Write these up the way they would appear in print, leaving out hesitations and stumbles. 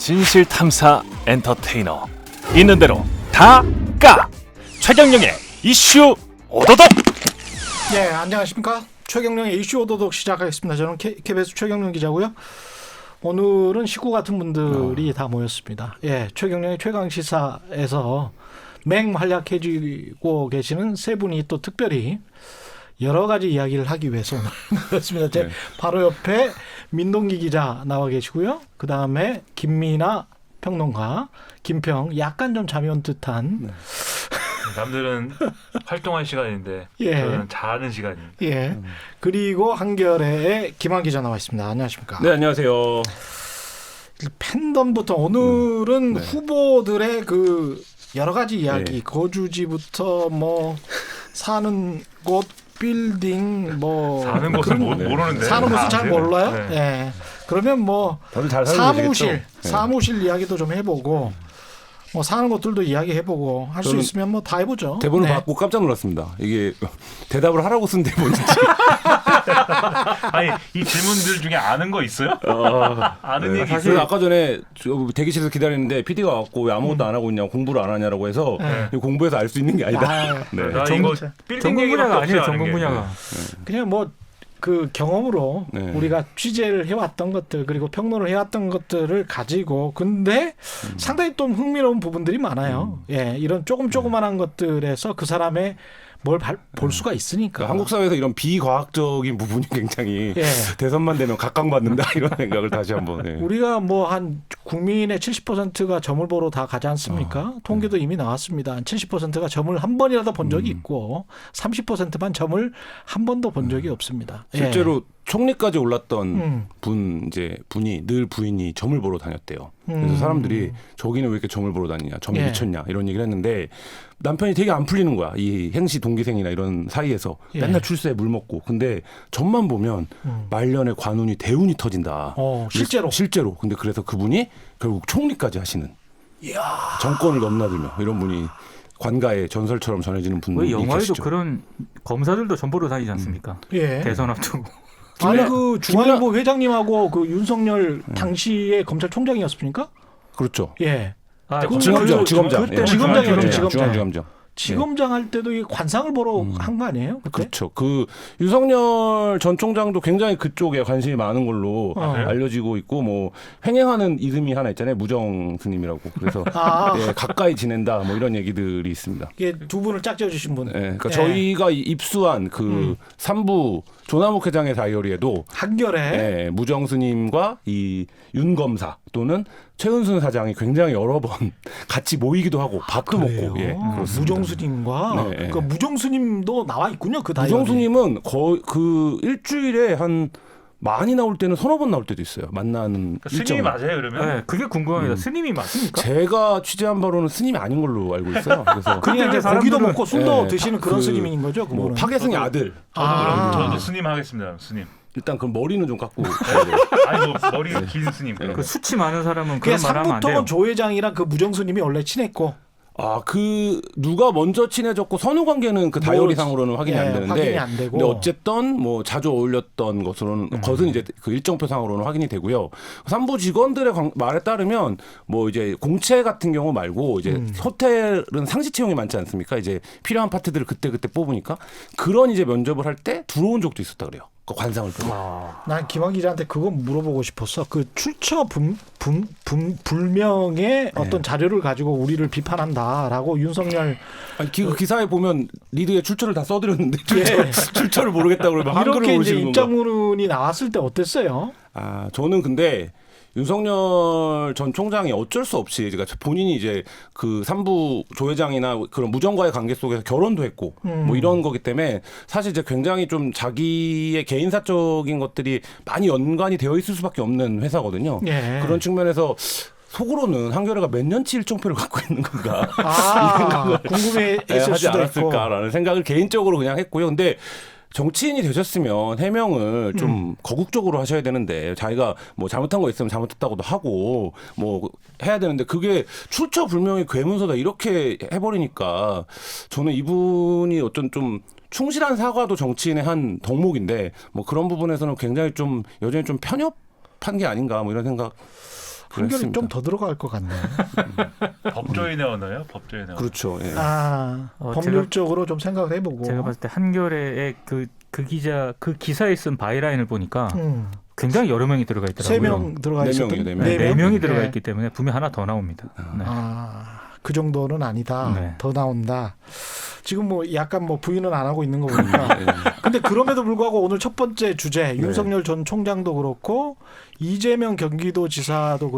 진실탐사 엔터테이너 있는 대로 다 까! 최경영의 이슈 오도독. 예, 안녕하십니까. 최경영의 이슈 오도독 시작하겠습니다. 저는 KBS 최경영 기자고요. 오늘은 식구 같은 분들이 다 모였습니다. 예, 최경영의 최강시사에서 맹활약해지고 계시는 세 분이 또 특별히 여러 가지 이야기를 하기 위해서 그렇습니다. 제 바로 옆에 민동기 기자 나와 계시고요. 그 다음에 김민아 평론가, 김평 약간 좀 잠이 온 듯한. 남들은 활동할 시간인데 예. 저는 자는 시간입니다. 예. 그리고 한겨레의 김한 기자 나와 있습니다. 안녕하십니까? 네, 안녕하세요. 팬덤부터 오늘은 후보들의 그 여러 가지 이야기, 거주지부터 뭐 사는 곳, 빌딩 뭐 사는 곳은 모르는데 사는 곳은 잘 몰라요. 네. 예. 그러면 뭐 다들 잘 살고 계시겠죠? 사무실 이야기도 좀 해보고 뭐 사는 곳들도 이야기해보고 할 수 있으면 뭐 다 해보죠. 대본을 받고 깜짝 놀랐습니다. 이게 대답을 하라고 쓴 대본인지. 아니 이 질문들 중에 아는 거 있어요? 아는 얘기 사실 있어요? 아까 전에 대기실에서 기다리는데 PD가 왔고 왜 아무것도 안 하고 있냐고 공부를 안 하냐고 해서 이거 공부해서 알 수 있는 게 아니다. 네. 나 이거 빌딩 얘기가 아니에요. 전공 분야가. 그냥 뭐 그 경험으로 네. 우리가 취재를 해왔던 것들 그리고 평론을 해왔던 것들을 가지고 근데 상당히 또 흥미로운 부분들이 많아요. 예, 이런 조그만한 것들에서 그 사람의 뭘 볼 수가 있으니까. 그러니까 한국 사회에서 이런 비과학적인 부분이 굉장히 대선만 되면 각광받는다 이런 생각을 다시 한번. 우리가 뭐 한 국민의 70%가 점을 보러 다 가지 않습니까? 통계도 이미 나왔습니다. 70%가 점을 한 번이라도 본 적이 있고 30%만 점을 한 번도 본 적이 없습니다. 실제로 총리까지 올랐던 분이 늘 부인이 점을 보러 다녔대요. 그래서 사람들이 저기는 왜 이렇게 점을 보러 다니냐, 점이 미쳤냐 이런 얘기를 했는데 남편이 되게 안 풀리는 거야. 이 행시 동기생이나 이런 사이에서 맨날 출세에 물 먹고. 근데 점만 보면 말년에 관운이 대운이 터진다. 실제로. 근데 그래서 그분이 결국 총리까지 하시는. 정권을 넘나들며 이런 분이 관가의 전설처럼 전해지는 분이 영화에도 계시죠. 그런 검사들도 점보러 다니지 않습니까? 대선 앞두고. 아니 그 중앙일보 회장님하고 그 윤석열 당시의 검찰총장이었습니까? 그렇죠. 예. 지검장. 중앙지검장. 지검장 할 때도 이 관상을 보러 한 거 아니에요? 그때? 그렇죠. 그 윤석열 전 총장도 굉장히 그쪽에 관심이 많은 걸로 알려지고 있고 뭐 횡행하는 이름이 하나 있잖아요. 무정 스님이라고. 그래서 가까이 지낸다 뭐 이런 얘기들이 있습니다. 이게 두 분을 짝지어 주신 분. 그러니까 저희가 입수한 그 3부 조남욱 회장의 다이어리에도 한겨레 무정 스님과 이 윤 검사 또는 최은순 사장이 굉장히 여러 번 같이 모이기도 하고 밥도 먹고. 무정수님과 그 무정수님도 나와 있군요. 그 다이어리. 무정수님은 거의 그 일주일에 한 많이 나올 때는 서너 번 나올 때도 있어요. 만나는 스님이 맞아요, 그러면? 네, 그게 궁금합니다. 스님이 맞습니까? 제가 취재한 바로는 스님이 아닌 걸로 알고 있어요. 그래서 그냥 이제 고기도 먹고 술도 드시는 그런 스님인 거죠. 뭐 파괴승의 아들. 저도 스님 하겠습니다. 스님. 일단 그 머리는 좀 깎고. 아니 뭐 머리 긴 스님. 그 수치 많은 사람은 그냥 그런 말하면 안 돼요. 삼부통은 조 회장이랑 그 무정수님이 원래 친했고. 그 누가 먼저 친해졌고 선후 관계는 그 다이어리상으로는 확인이 안 되는데, 확인이 안 되고. 근데 어쨌든 뭐 자주 어울렸던 것으로는 것은 이제 그 일정표상으로는 확인이 되고요. 3부 직원들의 말에 따르면 뭐 이제 공채 같은 경우 말고 이제 호텔은 상시 채용이 많지 않습니까? 이제 필요한 파트들을 그때 뽑으니까 그런 이제 면접을 할 때 들어온 적도 있었다 그래요. 그 관상을 보고. 난 김한 기자한테 그거 물어보고 싶었어. 그 출처 불명의 어떤 자료를 가지고 우리를 비판한다라고 윤석열. 아니, 그 기사에 보면 리드에 출처를 다 써드렸는데 출처를 모르겠다고 그러면 한글을 이렇게 모르시는 이제 건가? 입장문이 나왔을 때 어땠어요? 저는 근데 윤석열 전 총장이 어쩔 수 없이 그러니까 본인이 이제 그 3부 조 회장이나 그런 무정과의 관계 속에서 결혼도 했고 뭐 이런 거기 때문에 사실 이제 굉장히 좀 자기의 개인사적인 것들이 많이 연관이 되어 있을 수밖에 없는 회사거든요. 그런 측면에서 속으로는 한겨레가 몇 년치 일정표를 갖고 있는 건가 궁금해했을 하지 수도 않았을까라는 생각을 개인적으로 그냥 했고요. 근데 정치인이 되셨으면 해명을 좀 거국적으로 하셔야 되는데 자기가 뭐 잘못한 거 있으면 잘못했다고도 하고 뭐 해야 되는데 그게 출처 불명의 괴문서다 이렇게 해버리니까 저는 이분이 어떤 좀 충실한 사과도 정치인의 한 덕목인데 뭐 그런 부분에서는 굉장히 좀 여전히 좀 편협한 게 아닌가 뭐 이런 생각. 판결이 그랬습니다. 좀 더 들어갈 것 같네요. 법조인의 언어예요. 법조인의 언어. 그렇죠. 예. 법률적으로 좀 생각을 해보고. 제가 봤을 때 한겨레의 그 기자 그 기사에 쓴 바이라인을 보니까 굉장히 여러 명이 들어가 있더라고요. 3명 들어가 네 있었던 명이요, 네 명. 네 명이 들어가 예. 있기 때문에 분명 하나 더 나옵니다. 네. 그 정도는 아니다. 네. 더 나온다. 지금 뭐 약간 뭐 부인은 안 하고 있는 거 보니까. 네. 근데 그럼에도 불구하고 오늘 첫 번째 주제 윤석열 전 총장도 그렇고 이재명 경기도지사도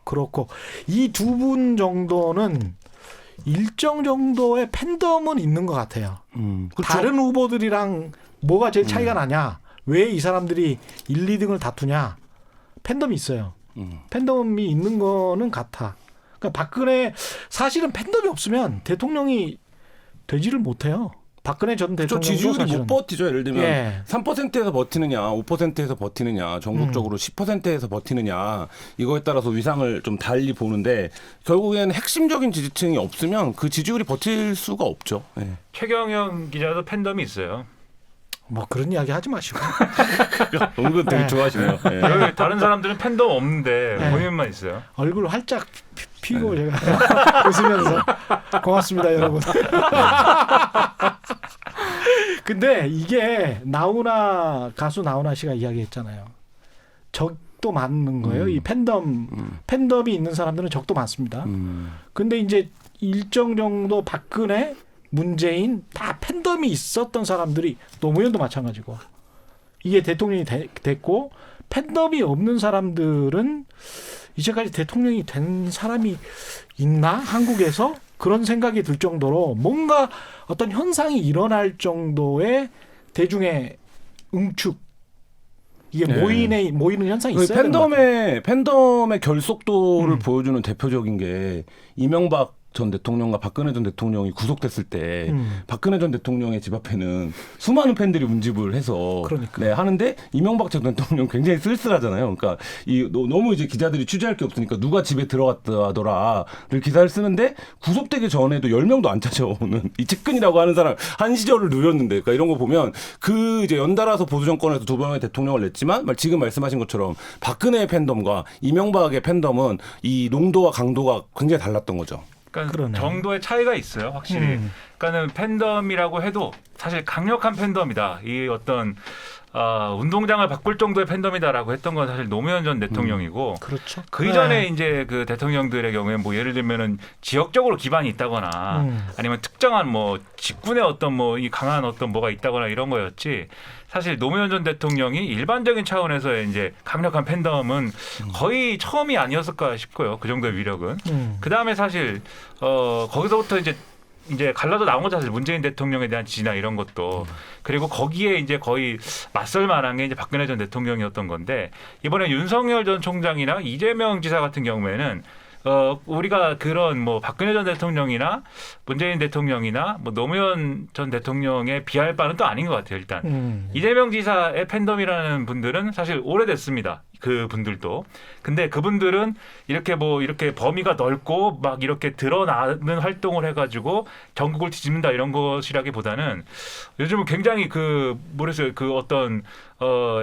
그렇고 이 두 분 정도는 일정 정도의 팬덤은 있는 것 같아요. 그렇죠. 다른 후보들이랑 뭐가 제일 차이가 나냐? 왜 이 사람들이 1, 2등을 다투냐? 팬덤이 있어요. 팬덤이 있는 거는 같아. 그러니까 박근혜 사실은 팬덤이 없으면 대통령이 되지를 못해요. 박근혜 전 저 대통령도 지지율이 사실은. 못 버티죠. 예를 들면 예. 3%에서 버티느냐, 5%에서 버티느냐, 전국적으로 10%에서 버티느냐 이거에 따라서 위상을 좀 달리 보는데 결국에는 핵심적인 지지층이 없으면 그 지지율이 버틸 수가 없죠. 예. 최경영 기자도 팬덤이 있어요. 뭐 그런 이야기 하지 마시고. 은근 되게 네. 좋아하시네요. 예. 여기 다른 사람들은 팬덤 없는데 네. 본인만 있어요. 얼굴 활짝 피고 제가 웃으면서 고맙습니다, 여러분. 근데 이게 가수 나훈아 씨가 이야기했잖아요. 적도 많은 거예요. 이 팬덤이 있는 사람들은 적도 많습니다. 근데 이제 일정 정도 박근혜, 문재인 다 팬덤이 있었던 사람들이 노무현도 마찬가지고 이게 대통령이 됐고 팬덤이 없는 사람들은 이제까지 대통령이 된 사람이 있나? 한국에서? 그런 생각이 들 정도로 뭔가 어떤 현상이 일어날 정도의 대중의 응축 이게 네. 모이는 현상이 있어야 되는 것 같아요. 팬덤의 결속도를 보여주는 대표적인 게 이명박 전 대통령과 박근혜 전 대통령이 구속됐을 때 박근혜 전 대통령의 집 앞에는 수많은 팬들이 운집을 해서 그러니까. 네, 하는데 이명박 전 대통령 굉장히 쓸쓸하잖아요. 그러니까 너무 이제 기자들이 취재할 게 없으니까 누가 집에 들어갔더라를 기사를 쓰는데 구속되기 전에도 10명도 안 찾아오는 이 측근이라고 하는 사람 한 시절을 누렸는데 그러니까 이런 거 보면 그 이제 연달아서 보수 정권에서 두 번의 대통령을 냈지만 지금 말씀하신 것처럼 박근혜의 팬덤과 이명박의 팬덤은 이 농도와 강도가 굉장히 달랐던 거죠. 그러니까 그러네. 정도의 차이가 있어요, 확실히. 그러니까는 팬덤이라고 해도 사실 강력한 팬덤이다. 이 어떤 운동장을 바꿀 정도의 팬덤이다라고 했던 건 사실 노무현 전 대통령이고 그렇죠. 그 이전에 이제 그 대통령들의 경우에 뭐 예를 들면은 지역적으로 기반이 있다거나 아니면 특정한 뭐 직군의 어떤 뭐 이 강한 어떤 뭐가 있다거나 이런 거였지. 사실 노무현 전 대통령이 일반적인 차원에서의 이제 강력한 팬덤은 거의 처음이 아니었을까 싶고요. 그 정도의 위력은. 그 다음에 사실 거기서부터 이제 갈라져 나온 거죠. 사실 문재인 대통령에 대한 지지나 이런 것도. 그리고 거기에 이제 거의 맞설 만한 게 이제 박근혜 전 대통령이었던 건데 이번에 윤석열 전 총장이나 이재명 지사 같은 경우에는 우리가 그런 뭐 박근혜 전 대통령이나 문재인 대통령이나 뭐 노무현 전 대통령에 비할 바는 또 아닌 것 같아요. 일단 이재명 지사의 팬덤이라는 분들은 사실 오래됐습니다. 그 분들도. 근데 그분들은 이렇게 범위가 넓고 막 이렇게 드러나는 활동을 해가지고 전국을 뒤집는다 이런 것이라기보다는 요즘은 굉장히 그 어떤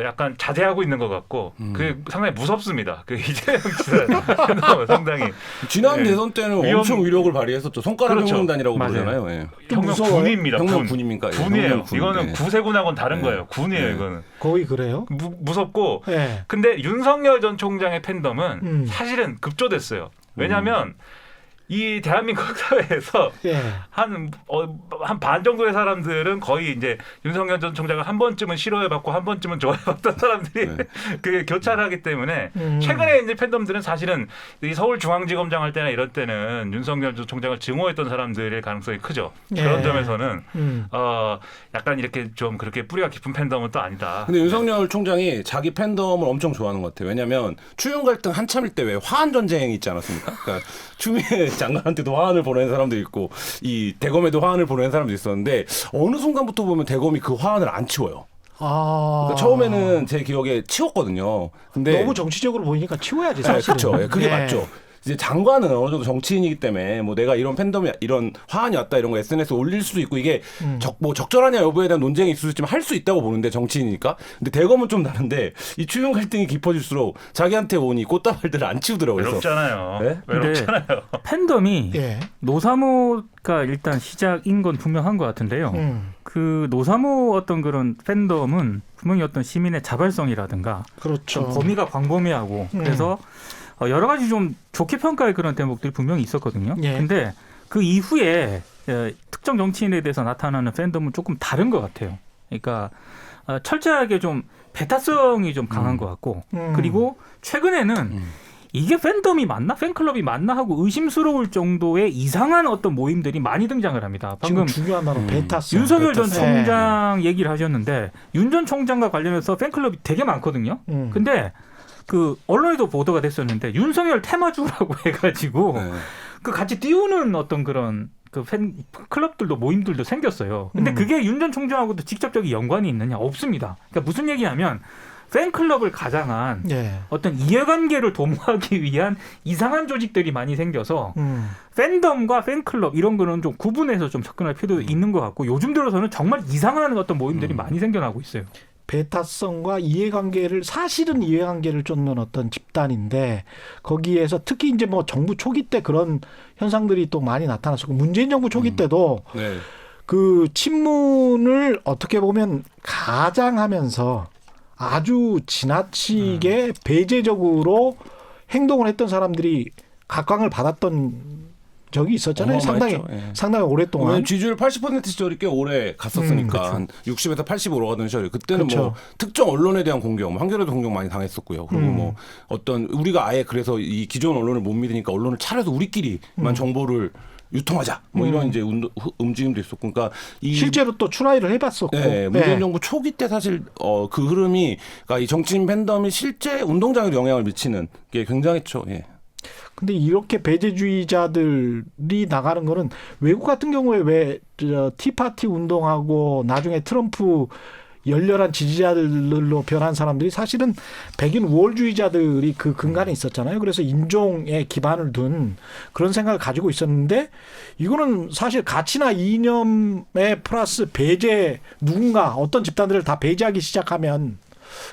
약간 자제하고 있는 것 같고 그 상당히 무섭습니다. 그 이재명 지사 상당히 지난 네. 대선 때는 엄청 위력을 발휘했었죠. 손가락 그렇죠. 혁명단이라고 맞아요. 부르잖아요. 예. 혁명군입니다. 혁명군입니까? 군이에요. 혁명군. 이거는 네. 구세군하고는 다른 네. 거예요. 군이에요. 네. 이거는 거의 그래요? 무섭고. 네. 근데 윤석열 전 총장의 팬덤은 사실은 급조됐어요. 왜냐하면 이 대한민국 사회에서 예. 한 반 정도의 사람들은 거의 이제 윤석열 전 총장을 한 번쯤은 싫어해봤고 한 번쯤은 좋아해봤던 사람들이 네. 그게 교차하기 때문에 최근에 이제 팬덤들은 사실은 이 서울중앙지검장 할 때나 이럴 때는 윤석열 전 총장을 증오했던 사람들의 가능성이 크죠. 예. 그런 점에서는 약간 이렇게 좀 그렇게 뿌리가 깊은 팬덤은 또 아니다. 근데 윤석열 총장이 자기 팬덤을 엄청 좋아하는 것 같아요. 왜냐하면 추경 갈등 한참일 때 왜 화한 전쟁이 있지 않았습니까? 그러니까 추미애 장관한테도 화환을 보낸 사람도 있고 이 대검에도 화환을 보낸 사람도 있었는데 어느 순간부터 보면 대검이 그 화환을 안 치워요. 그러니까 처음에는 제 기억에 치웠거든요. 근데 너무 정치적으로 보이니까 치워야지 사실. 그렇죠. 그게 예. 맞죠. 이제 장관은 어느 정도 정치인이기 때문에 뭐 내가 이런 팬덤이 이런 화환이 왔다 이런 거 SNS에 올릴 수도 있고 이게 뭐 적절하냐 여부에 대한 논쟁이 있을 수 있지만 할 수 있다고 보는데 정치인이니까. 근데 대검은 좀 다른데 이 추경 갈등이 깊어질수록 자기한테 오니 꽃다발들을 안 치우더라고요. 그래서 외롭잖아요. 네? 외롭잖아요. 팬덤이 예. 노사모가 일단 시작인 건 분명한 것 같은데요. 그 노사모 어떤 그런 팬덤은 분명히 어떤 시민의 자발성이라든가 그렇죠. 좀 범위가 광범위하고 그래서 여러 가지 좀 좋게 평가할 그런 대목들이 분명히 있었거든요. 예. 근데 그 이후에 특정 정치인에 대해서 나타나는 팬덤은 조금 다른 것 같아요. 그러니까 철저하게 좀 배타성이 좀 강한 것 같고 그리고 최근에는 이게 팬덤이 맞나? 팬클럽이 맞나? 하고 의심스러울 정도의 이상한 어떤 모임들이 많이 등장을 합니다. 방금 지금 중요한 단어 베타성. 윤석열 전 베타성. 총장 얘기를 하셨는데 윤 전 총장과 관련해서 팬클럽이 되게 많거든요. 근데 그 언론에도 보도가 됐었는데 윤석열 테마주라고 해가지고 네. 그 같이 띄우는 어떤 그런 그 팬클럽들도 모임들도 생겼어요. 근데 그게 윤 전 총장하고도 직접적인 연관이 있느냐? 없습니다. 그러니까 무슨 얘기냐면 팬클럽을 가장한 예. 어떤 이해관계를 도모하기 위한 이상한 조직들이 많이 생겨서 팬덤과 팬클럽 이런 거는 좀 구분해서 좀 접근할 필요도 있는 것 같고 요즘 들어서는 정말 이상한 어떤 모임들이 많이 생겨나고 있어요. 베타성과 이해관계를 사실은 이해관계를 쫓는 어떤 집단인데 거기에서 특히 이제 뭐 정부 초기 때 그런 현상들이 또 많이 나타났었고 문재인 정부 초기 때도 네. 그 친문을 어떻게 보면 가장하면서 아주 지나치게 배제적으로 행동을 했던 사람들이 각광을 받았던 적이 있었잖아요. 상당히 예. 상당히 오랫동안. 지지율 80% 시절이 꽤 오래 갔었으니까 한 60에서 80으로 가던 시절이 그때는 그렇죠. 뭐 특정 언론에 대한 공격, 한겨레도 공격 많이 당했었고요. 그리고 뭐 어떤 우리가 아예 그래서 이 기존 언론을 못 믿으니까 언론을 차려서 우리끼리만 정보를 유통하자 뭐 이런 이제 움직임도 있었고, 그러니까 이 실제로 또 추라이를 해봤었고. 네, 문재인 정부 초기 때 사실 그 흐름이 그러니까 이 정치인 팬덤이 실제 운동장에도 영향을 미치는 게 굉장했죠. 예. 근데 이렇게 배제주의자들이 나가는 거는 외국 같은 경우에 왜 티파티 운동하고 나중에 트럼프 열렬한 지지자들로 변한 사람들이 사실은 백인 우월주의자들이 그 근간에 있었잖아요. 그래서 인종에 기반을 둔 그런 생각을 가지고 있었는데 이거는 사실 가치나 이념에 플러스 배제 누군가 어떤 집단들을 다 배제하기 시작하면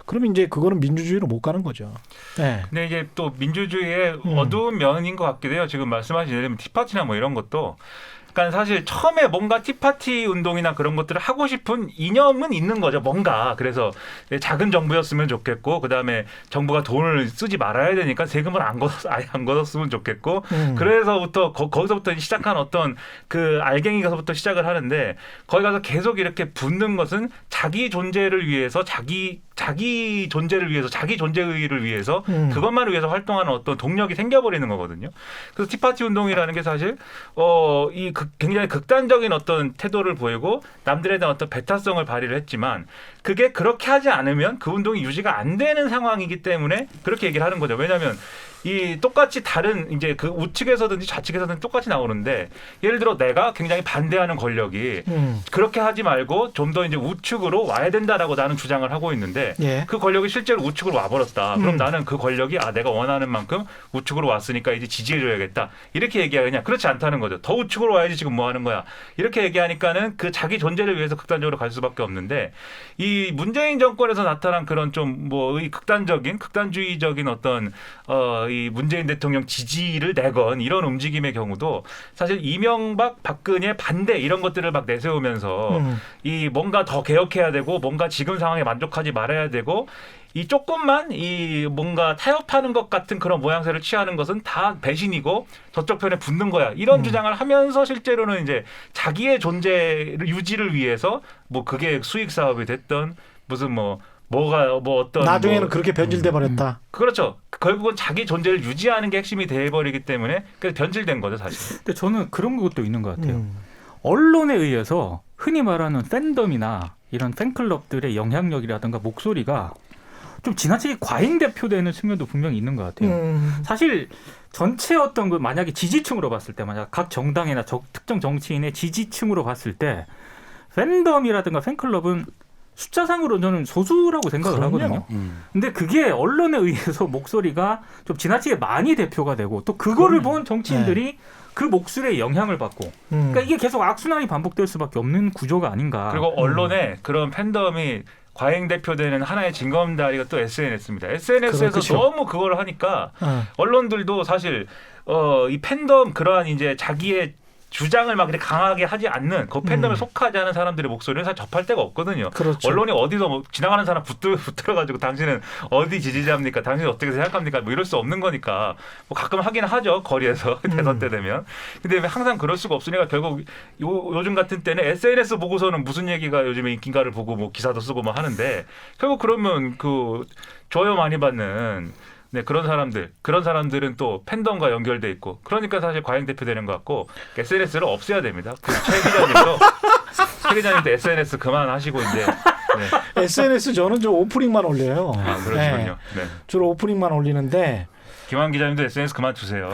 그러면 이제 그거는 민주주의로 못 가는 거죠. 네. 근데 이게 또 민주주의의 어두운 면인 것 같기도 해요. 지금 말씀하신 예를 들면 티파티나 뭐 이런 것도. 그러니까 사실 처음에 뭔가 티파티 운동이나 그런 것들을 하고 싶은 이념은 있는 거죠. 뭔가. 그래서 작은 정부였으면 좋겠고, 그 다음에 정부가 돈을 쓰지 말아야 되니까 세금을 아예 안 걷었으면 좋겠고, 그래서부터 거기서부터 시작한 어떤 그 알갱이가서부터 시작을 하는데, 거기 가서 계속 이렇게 붙는 것은 자기 존재를 위해서 자기 존재를 위해서 자기 존재의를 위해서 그것만을 위해서 활동하는 어떤 동력이 생겨버리는 거거든요. 그래서 티파티 운동이라는 게 사실 굉장히 극단적인 어떤 태도를 보이고 남들에 대한 어떤 배타성을 발휘를 했지만 그게 그렇게 하지 않으면 그 운동이 유지가 안 되는 상황이기 때문에 그렇게 얘기를 하는 거죠. 왜냐하면 이 똑같이 다른 이제 그 우측에서든지 좌측에서든 똑같이 나오는데 예를 들어 내가 굉장히 반대하는 권력이 그렇게 하지 말고 좀 더 이제 우측으로 와야 된다라고 나는 주장을 하고 있는데 예. 그 권력이 실제로 우측으로 와버렸다. 그럼 나는 그 권력이 내가 원하는 만큼 우측으로 왔으니까 이제 지지해줘야겠다. 이렇게 얘기하느냐? 그렇지 않다는 거죠. 더 우측으로 와야지 지금 뭐 하는 거야. 이렇게 얘기하니까는 그 자기 존재를 위해서 극단적으로 갈 수밖에 없는데 이 문재인 정권에서 나타난 그런 좀 뭐 극단주의적인 어떤 이 문재인 대통령 지지를 내건 이런 움직임의 경우도 사실 이명박, 박근혜 반대 이런 것들을 막 내세우면서 이 뭔가 더 개혁해야 되고 뭔가 지금 상황에 만족하지 말아야 되고 이 조금만 이 뭔가 타협하는 것 같은 그런 모양새를 취하는 것은 다 배신이고 저쪽 편에 붙는 거야. 이런 주장을 하면서 실제로는 이제 자기의 존재 유지를 위해서 뭐 그게 수익 사업이 됐던 무슨 뭐가 어떤 나중에는 그렇게 변질돼 버렸다. 그렇죠. 결국은 자기 존재를 유지하는 게 핵심이 돼버리기 때문에 그래서 변질된 거죠 사실. 근데 저는 그런 것도 있는 것 같아요. 언론에 의해서 흔히 말하는 팬덤이나 이런 팬클럽들의 영향력이라든가 목소리가 좀 지나치게 과잉 대표되는 측면도 분명히 있는 것 같아요. 사실 전체 어떤 그 만약에 지지층으로 봤을 때 만약 각 정당이나 특정 정치인의 지지층으로 봤을 때 팬덤이라든가 팬클럽은 숫자상으로 저는 소수라고 생각을 그럼요. 하거든요. 근데 그게 언론에 의해서 목소리가 좀 지나치게 많이 대표가 되고 또 그거를 본 정치인들이 그 목소리에 영향을 받고 그러니까 이게 계속 악순환이 반복될 수밖에 없는 구조가 아닌가. 그리고 언론에 그런 팬덤이 과잉 대표되는 하나의 징검다리가 또 SNS입니다. SNS에서 그렇죠. 너무 그걸 하니까 언론들도 사실 이 팬덤 그러한 이제 자기의 주장을 막 이렇게 강하게 하지 않는 그 팬덤에 속하지 않은 사람들의 목소리를 사실 접할 데가 없거든요. 그렇죠. 언론이 어디서 뭐 지나가는 사람 붙들어가지고 당신은 어디 지지자입니까? 당신은 어떻게 생각합니까? 뭐 이럴 수 없는 거니까 뭐 가끔 하긴 하죠. 거리에서 대선 때 되면. 근데 항상 그럴 수가 없으니까 결국 요즘 같은 때는 SNS 보고서는 무슨 얘기가 요즘에 인기인가를 보고 뭐 기사도 쓰고 뭐 하는데 결국 그러면 그 좋아요 많이 받는 네, 그런 사람들은 또 팬덤과 연결돼 있고 그러니까 사실 과잉 대표되는 것 같고 SNS를 없애야 됩니다. 최 기자님도 SNS 그만하시고 이제 SNS 저는 저 오프닝만 올려요. 아, 그러시군요. 네. 주로 오프닝만 올리는데 김한 기자님도 SNS 그만 두세요.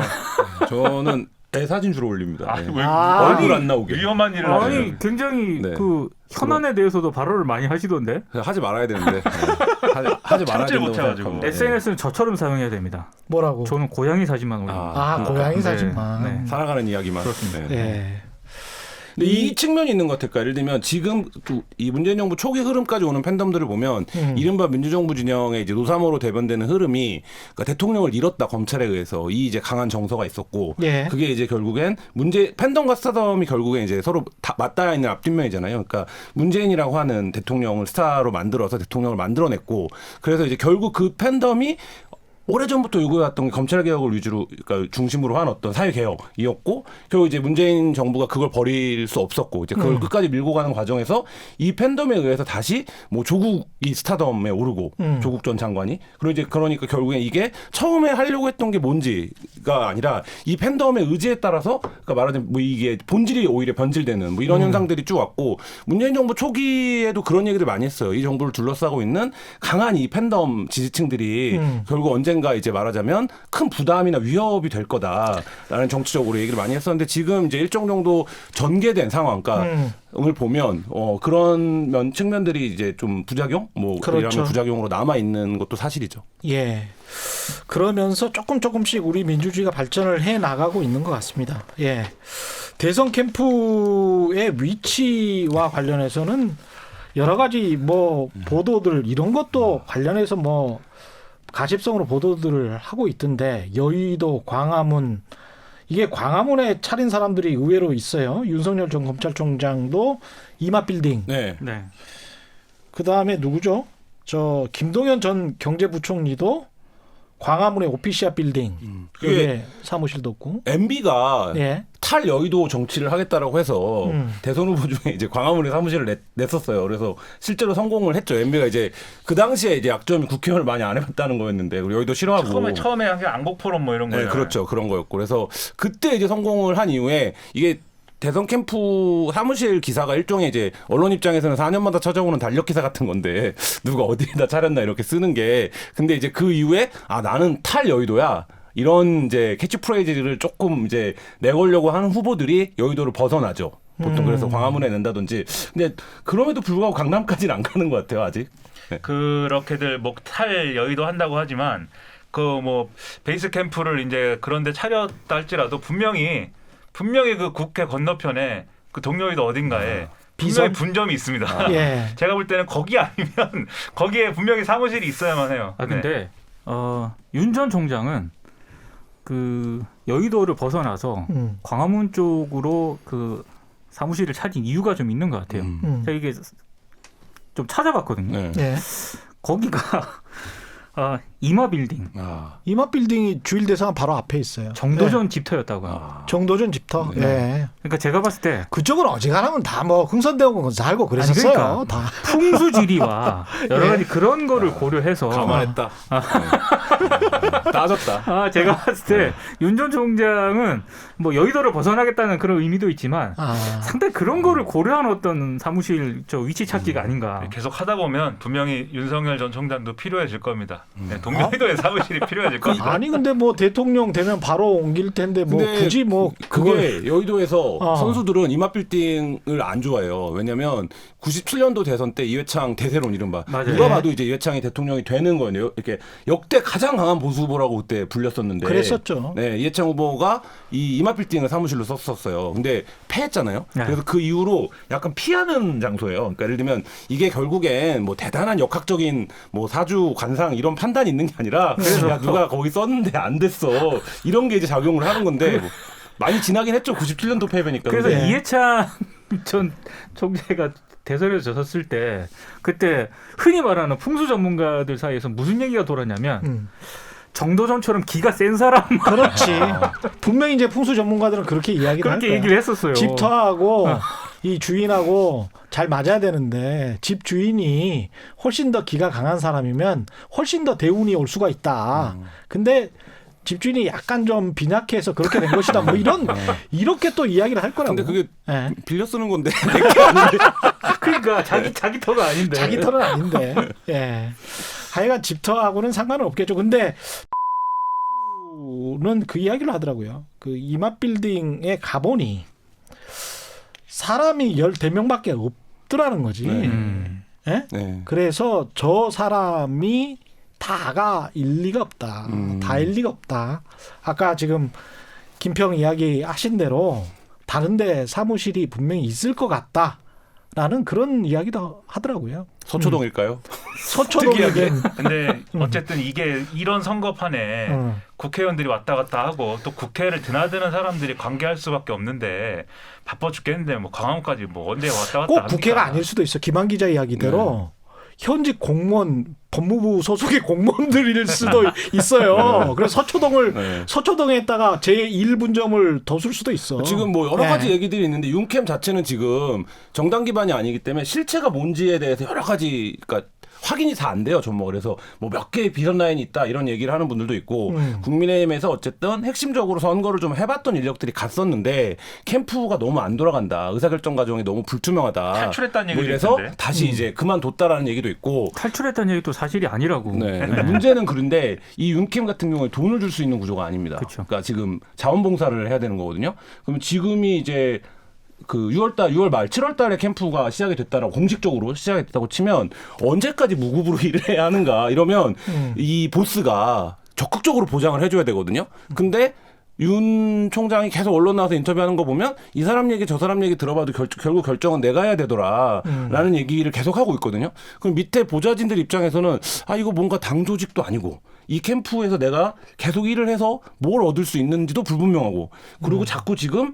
저는 애 사진 주로 올립니다. 아, 네. 왜 얼굴 안 나오게. 위험한 일을 아니 하시는. 굉장히 네. 그 현안에 대해서도 발언을 많이 하시던데. 하지 말아야 되는데. 하지 말아야 참지 된다고 못해가지고. 생각합니다. SNS는 저처럼 사용해야 됩니다. 뭐라고? 저는 고양이 사진만 올립니다. 고양이 네. 사진만. 네. 살아가는 이야기만. 그렇습니다. 네. 예. 근데 이 측면이 있는 것 같을까? 예를 들면 지금 이 문재인 정부 초기 흐름까지 오는 팬덤들을 보면 이른바 민주정부 진영의 이제 노사모로 대변되는 흐름이 그러니까 대통령을 잃었다 검찰에 의해서 이 이제 강한 정서가 있었고 예. 그게 이제 결국엔 팬덤과 스타덤이 결국엔 이제 서로 다 맞닿아 있는 앞뒷면이잖아요. 그러니까 문재인이라고 하는 대통령을 스타로 만들어서 대통령을 만들어냈고 그래서 이제 결국 그 팬덤이 오래전부터 요구해왔던 게 검찰개혁을 위주로, 그러니까 중심으로 한 어떤 사회개혁이었고, 결국 이제 문재인 정부가 그걸 버릴 수 없었고, 이제 그걸 끝까지 밀고 가는 과정에서 이 팬덤에 의해서 다시 뭐 조국이 스타덤에 오르고, 조국 전 장관이. 그리고 이제 그러니까 결국엔 이게 처음에 하려고 했던 게 뭔지가 아니라 이 팬덤의 의지에 따라서, 그러니까 말하자면 뭐 이게 본질이 오히려 변질되는 뭐 이런 현상들이 쭉 왔고, 문재인 정부 초기에도 그런 얘기를 많이 했어요. 이 정부를 둘러싸고 있는 강한 이 팬덤 지지층들이 결국 언젠가 이제 말하자면 큰 부담이나 위협이 될 거다라는 정치적으로 얘기를 많이 했었는데 지금 이제 일정 정도 전개된 상황, 그러니까 을 보면 그런 측면들이 이제 좀 부작용, 뭐 그렇죠. 이런 부작용으로 남아 있는 것도 사실이죠. 예. 그러면서 조금씩 우리 민주주의가 발전을 해 나가고 있는 것 같습니다. 예. 대선 캠프의 위치와 관련해서는 여러 가지 뭐 보도들 이런 것도 관련해서 뭐 가십성으로 보도들을 하고 있던데 여의도, 광화문 이게 광화문에 차린 사람들이 의외로 있어요. 윤석열 전 검찰총장도 이마빌딩. 네. 네. 그다음에 누구죠? 저 김동연 전 경제부총리도 광화문에 오피시아 빌딩. 그게 사무실도 없고. MB가 예. 탈 여의도 정치를 하겠다라고 해서 대선 후보 중에 이제 광화문에 사무실을 냈었어요. 그래서 실제로 성공을 했죠. MB가 이제 그 당시에 이제 약점이 국회의원을 많이 안 해봤다는 거였는데 그리고 여의도 싫어하고 처음에 한 게 안곡포럼 뭐 이런 거예요. 네, 그렇죠. 그런 거였고 그래서 그때 이제 성공을 한 이후에 이게 대선 캠프 사무실 기사가 일종의 이제 언론 입장에서는 4년마다 찾아오는 달력 기사 같은 건데 누가 어디에다 차렸나 이렇게 쓰는 게 근데 이제 그 이후에 나는 탈 여의도야. 이런 이제 캐치프레이즈를 조금 이제 내걸려고 하는 후보들이 여의도를 벗어나죠. 보통 그래서 광화문에 낸다든지. 근데 그럼에도 불구하고 강남까지는 안 가는 것 같아요, 아직. 네. 그렇게들 뭐 탈 여의도 한다고 하지만 그 뭐 베이스 캠프를 이제 그런데 차렸다 할지라도 분명히 그 국회 건너편에 그 동여의도 어딘가에 분명히 분점이 있습니다. 예. 제가 볼 때는 거기 아니면 거기에 분명히 사무실이 있어야만 해요. 근데 윤 전 총장은 그 여의도를 벗어나서 광화문 쪽으로 그 사무실을 찾은 이유가 좀 있는 것 같아요. 제가 이게 좀 찾아봤거든요. 네. 예. 거기가 이마빌딩 이마빌딩이 주일대사관 바로 앞에 있어요. 정도전 집터였다고요. 정도전 집터. 네. 예. 그러니까 제가 봤을 때 그쪽은 어지간하면 다 뭐 흥선대원 살고 그랬었어요. 그러니까 다. 풍수지리와 여러 가지 그런 거를 고려해서 감안했다. 따졌다. 제가 봤을 때 윤 전 총장은 뭐 여의도를 벗어나겠다는 그런 의미도 있지만 상당히 그런 거를 고려한 어떤 사무실 위치 찾기가 아닌가. 계속 하다 보면 분명히 윤석열 전 총장도 필요해질 겁니다. 네, 공명의도에 사무실이 필요해질 겁니다. 아니 근데 뭐 대통령 되면 바로 옮길 텐데 뭐 근데 굳이 뭐 그걸 그게 여의도에서 어. 선수들은 이마빌딩을 안 좋아해요. 왜냐면 97년도 대선 때 이회창 대세론 이른바 맞아요. 누가 예. 봐도 이제 이회창이 대통령이 되는 거예요. 이렇게 역대 가장 강한 보수 후보라고 그때 불렸었는데 그랬었죠. 네, 이회창 후보가 이 이마빌딩을 사무실로 썼었어요. 근데 패했잖아요. 네. 그래서 그 이후로 약간 피하는 장소예요. 그러니까 예를 들면 이게 결국엔 뭐 대단한 역학적인 뭐 사주 관상 이런 판단이 있는 게 아니라 야 누가 거기 썼는데 안 됐어. 이런 게 이제 작용을 하는 건데 뭐 많이 지나긴 했죠. 97년도 패배니까. 그래서 근데 이해찬 전 총재가 대선에서 졌을 때 그때 흔히 말하는 풍수 전문가들 사이에서 무슨 얘기가 돌았냐면 정도전처럼 기가 센 사람 그렇지. 분명히 이제 풍수 전문가들은 그렇게 이야기를 할 그렇게 거야. 얘기를 했었어요. 집터하고 이 주인하고 잘 맞아야 되는데 집 주인이 훨씬 더 기가 강한 사람이면 훨씬 더 대운이 올 수가 있다. 근데 집 주인이 약간 좀 빈약해서 그렇게 된 것이다. 뭐 이런 이렇게 또 이야기를 할 거라고. 근데 그게 예. 빌려 쓰는 건데. 그러니까 자기 터가 아닌데. 자기 털은 아닌데. 예. 하여간 집터하고는 상관은 없겠죠. 근데 는 그 이야기를 하더라고요. 그 이마빌딩에 가보니 사람이 14명밖에 없더라는 거지. 네. 예? 네. 그래서 저 사람이 다가 일리가 없다. 다 일리가 없다. 아까 지금 김평 이야기 하신 대로 다른데 사무실이 분명히 있을 것 같다라는 그런 이야기도 하더라고요. 서초동일까요? 서초동에겐 근데 어쨌든 이게 이런 선거판에 국회의원들이 왔다 갔다 하고 또 국회를 드나드는 사람들이 관계할 수밖에 없는데 바빠 죽겠는데 뭐 광화문까지 뭐 언제 왔다 갔다 꼭 합니까? 국회가 아닐 수도 있어. 김한 기자 이야기대로 현직 공무원, 법무부 소속의 공무원들일 수도 있어요. 그래서 네. 서초동에다가 제1분점을 더 쓸 수도 있어. 지금 뭐 여러 네. 가지 얘기들이 있는데 윤캠 자체는 지금 정당 기반이 아니기 때문에 실체가 뭔지에 대해서 여러 가지 그러니까 확인이 다 안 돼요. 전뭐 그래서 뭐 몇 개의 비선 라인이 있다 이런 얘기를 하는 분들도 있고 국민의힘에서 어쨌든 핵심적으로 선거를 좀 해봤던 인력들이 갔었는데 캠프가 너무 안 돌아간다. 의사결정 과정이 너무 불투명하다. 탈출했다는 뭐 얘기도 이래서 있던데. 다시 이제 그만뒀다라는 얘기도 있고. 탈출했다는 얘기도 사실이 아니라고. 네. 그러니까 문제는 그런데 이 윤캠 같은 경우에 돈을 줄 수 있는 구조가 아닙니다. 그쵸. 그러니까 지금 자원봉사를 해야 되는 거거든요. 그럼 지금이 이제 그 6월 말 7월 달에 캠프가 시작이 됐다라고 공식적으로 시작이 됐다고 치면 언제까지 무급으로 일을 해야 하는가 이러면 이 보스가 적극적으로 보장을 해줘야 되거든요. 근데 윤 총장이 계속 언론 나와서 인터뷰하는 거 보면 이 사람 얘기 저 사람 얘기 들어봐도 결국 결정은 내가 해야 되더라라는 얘기를 계속 하고 있거든요. 그럼 밑에 보좌진들 입장에서는 아 이거 뭔가 당 조직도 아니고 이 캠프에서 내가 계속 일을 해서 뭘 얻을 수 있는지도 불분명하고 그리고 자꾸 지금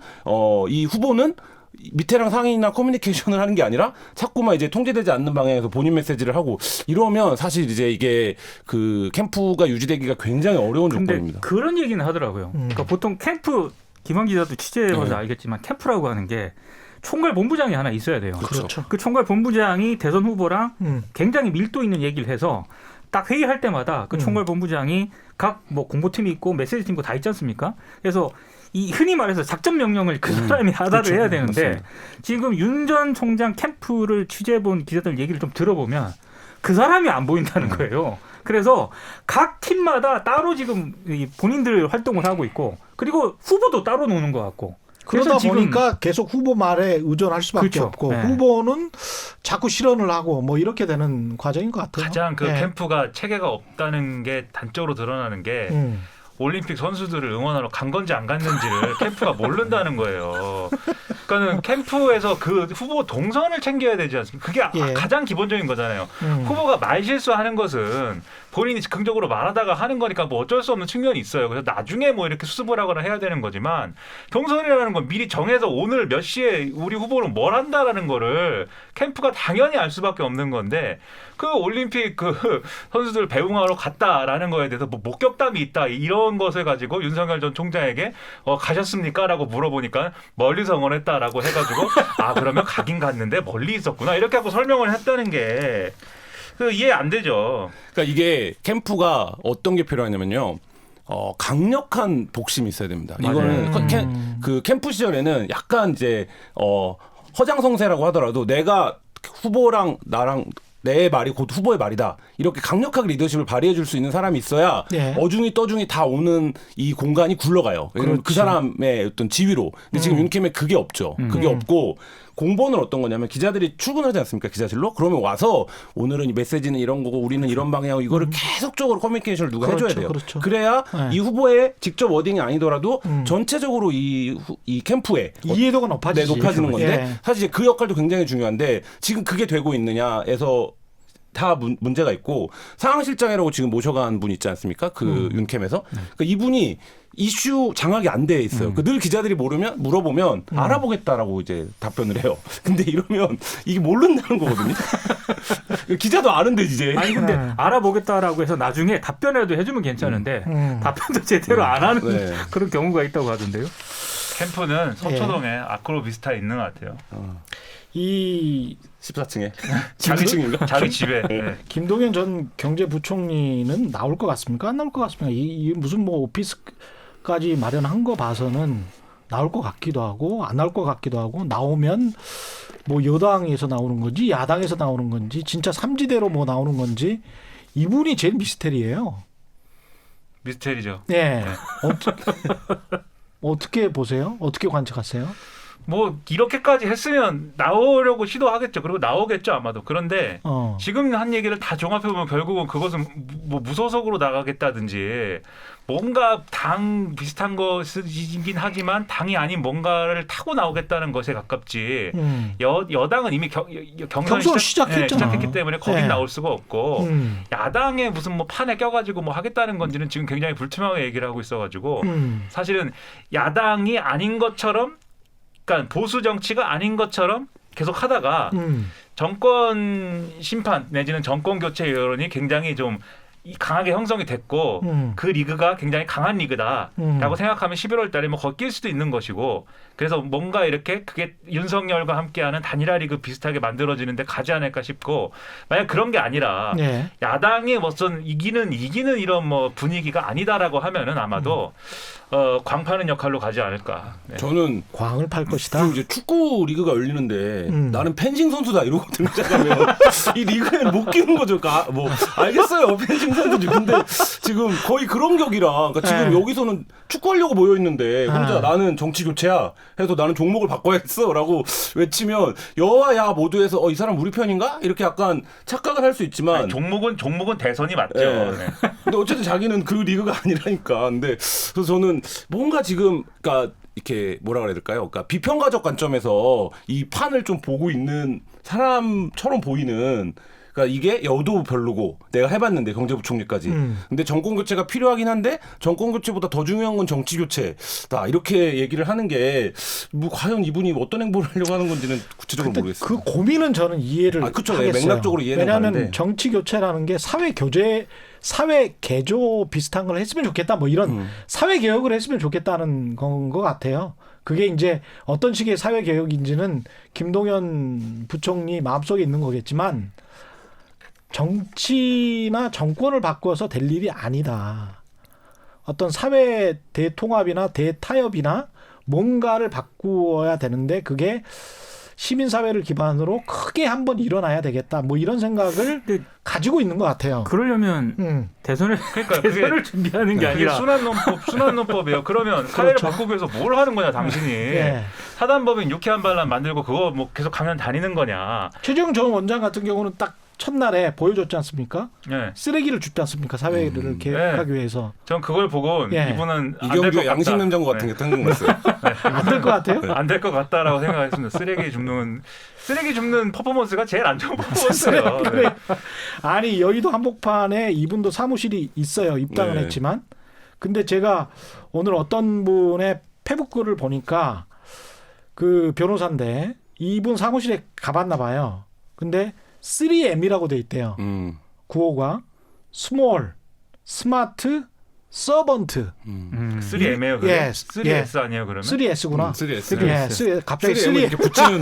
이 후보는 밑에랑 상인이나 커뮤니케이션을 하는 게 아니라 자꾸만 이제 통제되지 않는 방향에서 본인 메시지를 하고 이러면 사실 이제 이게 그 캠프가 유지되기가 굉장히 어려운 근데 조건입니다. 그런 얘기는 하더라고요. 그러니까 보통 캠프 김한 기자도 취재해봐서 알겠지만 캠프라고 하는 게 총괄 본부장이 하나 있어야 돼요. 그렇죠. 그 총괄 본부장이 대선 후보랑 굉장히 밀도 있는 얘기를 해서 딱 회의할 때마다 그 총괄 본부장이 각 뭐 공보팀이 있고 메시지 팀도 다 있지 않습니까? 그래서 이 흔히 말해서 작전 명령을 그 사람이 하다를 그렇죠. 해야 되는데 맞습니다. 지금 윤 전 총장 캠프를 취재해본 기자들 얘기를 좀 들어보면 그 사람이 안 보인다는 거예요. 그래서 각 팀마다 따로 지금 이 본인들 활동을 하고 있고 그리고 후보도 따로 노는 것 같고 그러다 그래서 지금 보니까 계속 후보 말에 의존할 수밖에 그렇죠. 없고 네. 후보는 자꾸 실언을 하고 뭐 이렇게 되는 과정인 것 같아요. 가장 그 네. 캠프가 체계가 없다는 게 단적으로 드러나는 게 올림픽 선수들을 응원하러 간 건지 안 갔는지를 캠프가 모른다는 거예요. 그러니까는 캠프에서 그 후보 동선을 챙겨야 되지 않습니까? 그게 예. 가장 기본적인 거잖아요. 후보가 말 실수하는 것은 본인이 즉흥적으로 말하다가 하는 거니까 뭐 어쩔 수 없는 측면이 있어요. 그래서 나중에 뭐 이렇게 수습을 하거나 해야 되는 거지만 동선이라는 건 미리 정해서 오늘 몇 시에 우리 후보는 뭘 한다라는 거를 캠프가 당연히 알 수밖에 없는 건데 그 올림픽 그 선수들 배웅하러 갔다라는 거에 대해서 뭐 목격담이 있다 이런 것을 가지고 윤석열 전 총장에게 가셨습니까?라고 물어보니까 멀리서 응원했다라고 해가지고 아 그러면 가긴 갔는데 멀리 있었구나 이렇게 하고 설명을 했다는 게 그 이해 안 되죠. 그러니까 이게 캠프가 어떤 게 필요하냐면요. 강력한 복심이 있어야 됩니다. 이거는 그 캠프 시절에는 약간 이제 허장성세라고 하더라도 내가 후보랑 나랑 내 말이 곧 후보의 말이다. 이렇게 강력하게 리더십을 발휘해 줄 수 있는 사람이 있어야 예. 어중이 떠중이 다 오는 이 공간이 굴러가요. 그렇지. 그 사람의 어떤 지위로. 근데 지금 윤캠에 그게 없죠. 그게 없고 공보는 어떤 거냐면 기자들이 출근하지 않습니까? 기자실로? 그러면 와서 오늘은 이 메시지는 이런 거고 우리는 이런 방향이고 이거를 계속적으로 커뮤니케이션을 누가 그렇죠, 해줘야 돼요. 그렇죠. 그래야 네. 이 후보의 직접 워딩이 아니더라도 전체적으로 이 캠프에 이해도가 높아지지. 높아지는 건데 예. 사실 이제 그 역할도 굉장히 중요한데 지금 그게 되고 있느냐에서 다 문제가 있고 상황실장이라고 지금 모셔간 분 있지 않습니까? 그 윤캠에서 그러니까 이분이 이슈 장악이 안 돼 있어요. 늘 기자들이 물어보면 알아보겠다라고 이제 답변을 해요. 근데 이러면 이게 모른다는 거거든요. 기자도 아는데 이제. 아니 근데 알아보겠다라고 해서 나중에 답변이라도 해주면 괜찮은데 답변도 제대로 안 하는 네. 그런 경우가 있다고 하던데요. 캠프는 서초동에 아크로비스타 있는 것 같아요. 이 14층에. 자기 12층인가? 자기 집에. 네. 김동연 전 경제부총리는 나올 것 같습니까? 안 나올 것 같습니까? 이 무슨 뭐 오피스까지 마련한 거 봐서는 나올 것 같기도 하고 안 나올 것 같기도 하고 나오면 뭐 여당에서 나오는 건지 야당에서 나오는 건지 진짜 삼지대로 뭐 나오는 건지 이분이 제일 미스테리예요. 미스테리죠. 네. 어떻게 보세요? 어떻게 관측하세요? 뭐 이렇게까지 했으면 나오려고 시도하겠죠. 그리고 나오겠죠 아마도. 그런데 지금 한 얘기를 다 종합해 보면 결국은 그것은 뭐 무소속으로 나가겠다든지 뭔가 당 비슷한 것이긴 하지만 당이 아닌 뭔가를 타고 나오겠다는 것에 가깝지. 여당은 이미 경선을 시작했잖아. 시작했기 때문에 거긴 네. 나올 수가 없고 야당에 무슨 뭐 판에 껴가지고 뭐 하겠다는 건지는 지금 굉장히 불투명하게 얘기를 하고 있어가지고 사실은 야당이 아닌 것처럼. 그러니까 보수 정치가 아닌 것처럼 계속 하다가 정권 심판 내지는 정권 교체 여론이 굉장히 좀 강하게 형성이 됐고 그 리그가 굉장히 강한 리그다라고 생각하면 11월 달에 뭐 걷길 수도 있는 것이고 그래서 뭔가 이렇게 그게 윤석열과 함께하는 단일화 리그 비슷하게 만들어지는데 가지 않을까 싶고 만약 그런 게 아니라 네. 야당이 무슨 이기는 이런 뭐 분위기가 아니다라고 하면은 아마도 광파는 역할로 가지 않을까. 네. 저는 광을 팔 것이다. 지금 이제 축구 리그가 열리는데 나는 펜싱 선수다 이러고 등장하면 이 리그에 못 끼는 거죠. 그러니까 뭐 알겠어요 펜싱 선수지. 근데 지금 거의 그런 격이라. 그러니까 지금 네. 여기서는 축구하려고 모여 있는데 혼자 나는 정치 교체야 해서 나는 종목을 바꿔야겠어라고 외치면 여와 야 모두에서 이 사람 우리 편인가 이렇게 약간 착각을 할 수 있지만 아니, 종목은 대선이 맞죠. 네. 네. 근데 어쨌든 자기는 그 리그가 아니라니까. 근데 그래서 저는 뭔가 지금 그러니까 이렇게 뭐라 그래야 될까요? 그러니까 비평가적 관점에서 이 판을 좀 보고 있는 사람처럼 보이는. 그러니까 이게 여도 별로고 내가 해봤는데 경제부총리까지. 근데 정권 교체가 필요하긴 한데 정권 교체보다 더 중요한 건 정치 교체다 이렇게 얘기를 하는 게 뭐 과연 이분이 어떤 행보를 하려고 하는 건지는 구체적으로 모르겠어요. 그 고민은 저는 이해를 그쵸. 하겠어요. 맥락적으로 이해는 왜냐하면 가는데. 정치 교체라는 게 사회 개조 비슷한 걸 했으면 좋겠다. 뭐 이런 사회 개혁을 했으면 좋겠다는 건 것 같아요. 그게 이제 어떤 식의 사회 개혁인지는 김동연 부총리 마음속에 있는 거겠지만 정치나 정권을 바꿔서 될 일이 아니다. 어떤 사회 대통합이나 대타협이나 뭔가를 바꾸어야 되는데 그게 시민사회를 기반으로 크게 한번 일어나야 되겠다. 뭐 이런 생각을 가지고 있는 것 같아요. 그러려면 대선을 그러니까 대선을 준비하는 게 그게 아니라 순환 논법이에요. 그러면 사회를 바꾸기 위해서 뭘 하는 거냐 당신이. 예. 사단법인 유쾌한 반란 만들고 그거 뭐 계속 강연 다니는 거냐. 최재형 전 원장 같은 경우는 딱 첫날에 보여줬지 않습니까? 네. 쓰레기를 줍지 않습니까? 사회를 개혁하기 위해서. 전 그걸 보고 예. 이분은 안 될 이경규 것 양심 같다. 냉장고 같은 게 생각났어요. 안 될 것 같아요? 안 될 것 같다라고 생각했습니다. 쓰레기 줍는 퍼포먼스가 제일 안 좋은 퍼포먼스예요. 그래. 아니 여의도 한복판에 이분도 사무실이 있어요. 입당을 네. 했지만. 근데 제가 오늘 어떤 분의 페북글을 보니까 그 변호사인데 이분 사무실에 가봤나 봐요. 근데 3M이라고 돼 있대요. 구호가 스몰, 스마트, 서번트. 3M이에요. 예, 3S 아니에요 그러면? 3S구나. 3S. 예, 3S. 갑자기 3M 을 3S. 이렇게 붙이는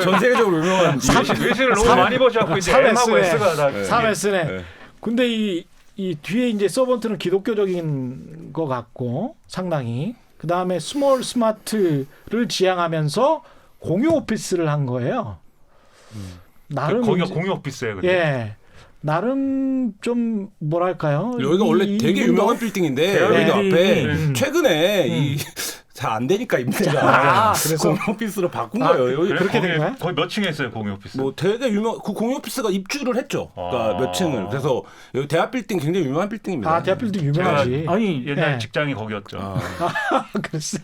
전 세계적으로 유명한 외신을 너무 많이 보셔갖고 이제 M하고 S가 다 3S네. 네. 근데 이 뒤에 이제 서번트는 기독교적인 것 같고 상당히 그 다음에 스몰 스마트를 지향하면서 공유 오피스를 한 거예요. 나름 거기가 이제- 공유 오피스예요. 근데. 예. 나름 좀 뭐랄까요? 여기가 원래 되게 이분도- 유명한 빌딩인데 네. 여기도 앞에 음. 최근에 이 잘 안 되니까 임대가 그래서 공유 오피스로 바꾼 아, 거예요. 여기 그래? 그렇게 거기- 된 거야? 거기 몇 층에 있어요 공유 오피스? 뭐 되게 유명 그 공유 오피스가 입주를 했죠. 그러니까 아. 몇 층을. 그래서 여기 대합 빌딩 굉장히 유명한 빌딩입니다. 아, 대학빌딩 유명하지. 아니 옛날 예. 직장이 거기였죠. 아, 그랬어.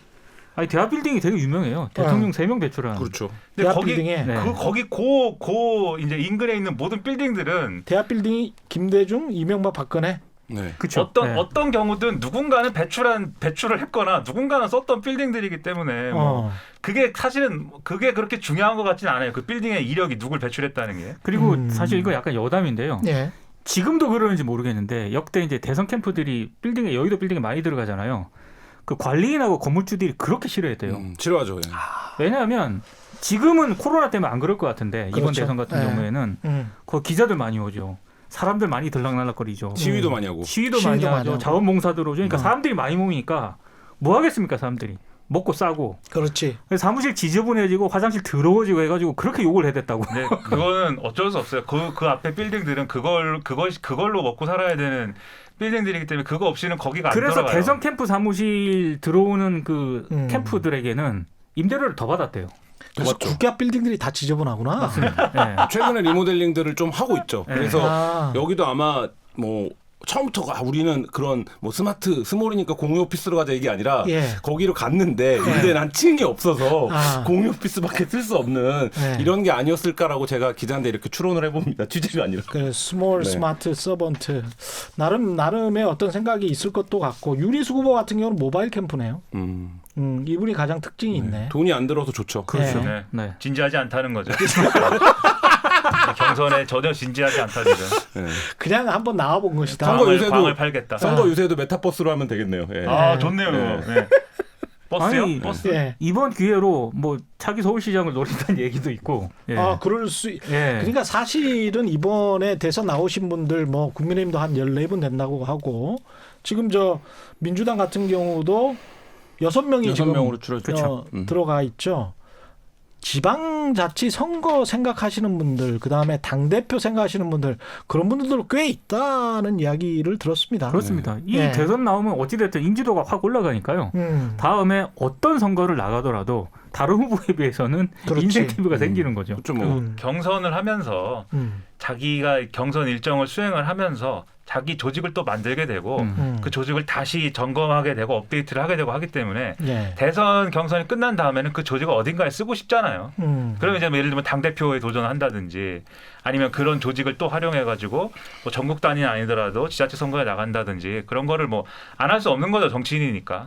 아니 대합 빌딩이 되게 유명해요. 대통령 3명 배출한. 그렇죠. 근데 대학 거기 빌딩에 네. 거기 고 이제 인근에 있는 모든 빌딩들은 대학빌딩이 김대중, 이명박, 박근혜. 네. 그쵸. 어떤 네. 어떤 경우든 누군가는 배출을 했거나 누군가는 썼던 빌딩들이기 때문에 뭐 어. 그게 사실은 그게 그렇게 중요한 것 같지는 않아요. 그 빌딩의 이력이 누굴 배출했다는 게. 그리고 음. 사실 이거 약간 여담인데요. 예. 지금도 그러는지 모르겠는데 역대 이제 대선 캠프들이 빌딩에 여의도 빌딩에 많이 들어가잖아요. 그 관리인하고 건물주들이 그렇게 싫어했대요. 싫어하죠. 예. 왜냐하면 지금은 코로나 때문에 안 그럴 것 같은데 이번 그렇죠. 대선 같은 네. 경우에는 그 기자들 많이 오죠. 사람들 많이 들락날락거리죠. 시위도 많이 하고. 시위도 시위도 많이 많이 하죠. 하고. 자원봉사 들어오죠. 그러니까 사람들이 많이 모이니까 뭐 하겠습니까 사람들이. 먹고 싸고. 그렇지. 그래서 사무실 지저분해지고 화장실 더러워지고 해가지고 그렇게 욕을 해댔다고. 근데 그거는 어쩔 수 없어요. 그 앞에 빌딩들은 그걸로 먹고 살아야 되는 빌딩들이기 때문에 그거 없이는 거기가 안 그래서 돌아가요. 대선 캠프 사무실 들어오는 그 음. 캠프들에게는 임대료를 더 받았대요. 그래서 맞죠. 국가 빌딩들이 다 지저분하구나. 맞습니다. 네. 최근에 리모델링들을 좀 하고 있죠. 네. 그래서 아. 여기도 아마 뭐 처음부터 우리는 그런 뭐 스몰이니까 공유 오피스로 가자 이게 아니라 예. 거기로 갔는데 임대는 한 층이 없어서 아. 공유 오피스밖에 쓸 수 없는 네. 이런 게 아니었을까라고 제가 기자인데 이렇게 추론을 해봅니다. 취재가 아니라. 그 스몰 네. 스마트 서번트 나름의 어떤 생각이 있을 것도 같고 유리수 후보 같은 경우는 모바일 캠프네요. 이분이 가장 특징이 있네. 돈이 안 들어서 좋죠. 그렇죠. 네. 네. 진지하지 않다는 거죠. 경선에 전혀 진지하지 않다 지금. 네. 그냥 한번 나와본 것이다. 선거 광을, 요새도- 광을 팔겠다. 선거 요새도 메타버스로 하면 되겠네요. 예. 아 네. 좋네요. 네. 네. 버스요? 아니, 버스? 예. 이번 기회로 뭐 차기 서울시장을 노린다는 얘기도 있고. 예. 아 그럴 수. 예. 그러니까 사실은 이번에 대선 나오신 분들 뭐 국민의힘도 한 14분 된다고 하고 지금 저 민주당 같은 경우도 6명이 지금 6명으로 줄었죠. 들어가 있죠. 지방자치 선거 생각하시는 분들, 그 다음에 당 대표 생각하시는 분들 그런 분들도 꽤 있다는 이야기를 들었습니다. 그렇습니다. 이 네. 대선 나오면 어찌됐든 인지도가 확 올라가니까요. 다음에 어떤 선거를 나가더라도 다른 후보에 비해서는 그렇지. 인센티브가 생기는 거죠. 그렇죠. 뭐 경선을 하면서 자기가 경선 일정을 수행을 하면서 자기 조직을 또 만들게 되고 그 조직을 다시 점검하게 되고 업데이트를 하게 되고 하기 때문에 예. 대선 경선이 끝난 다음에는 그 조직을 어딘가에 쓰고 싶잖아요. 그러면 이제 뭐 예를 들면 당 대표에 도전한다든지 아니면 그런 조직을 또 활용해가지고 뭐 전국 단위는 아니더라도 지자체 선거에 나간다든지 그런 거를 뭐 안 할 수 없는 거죠 정치인이니까.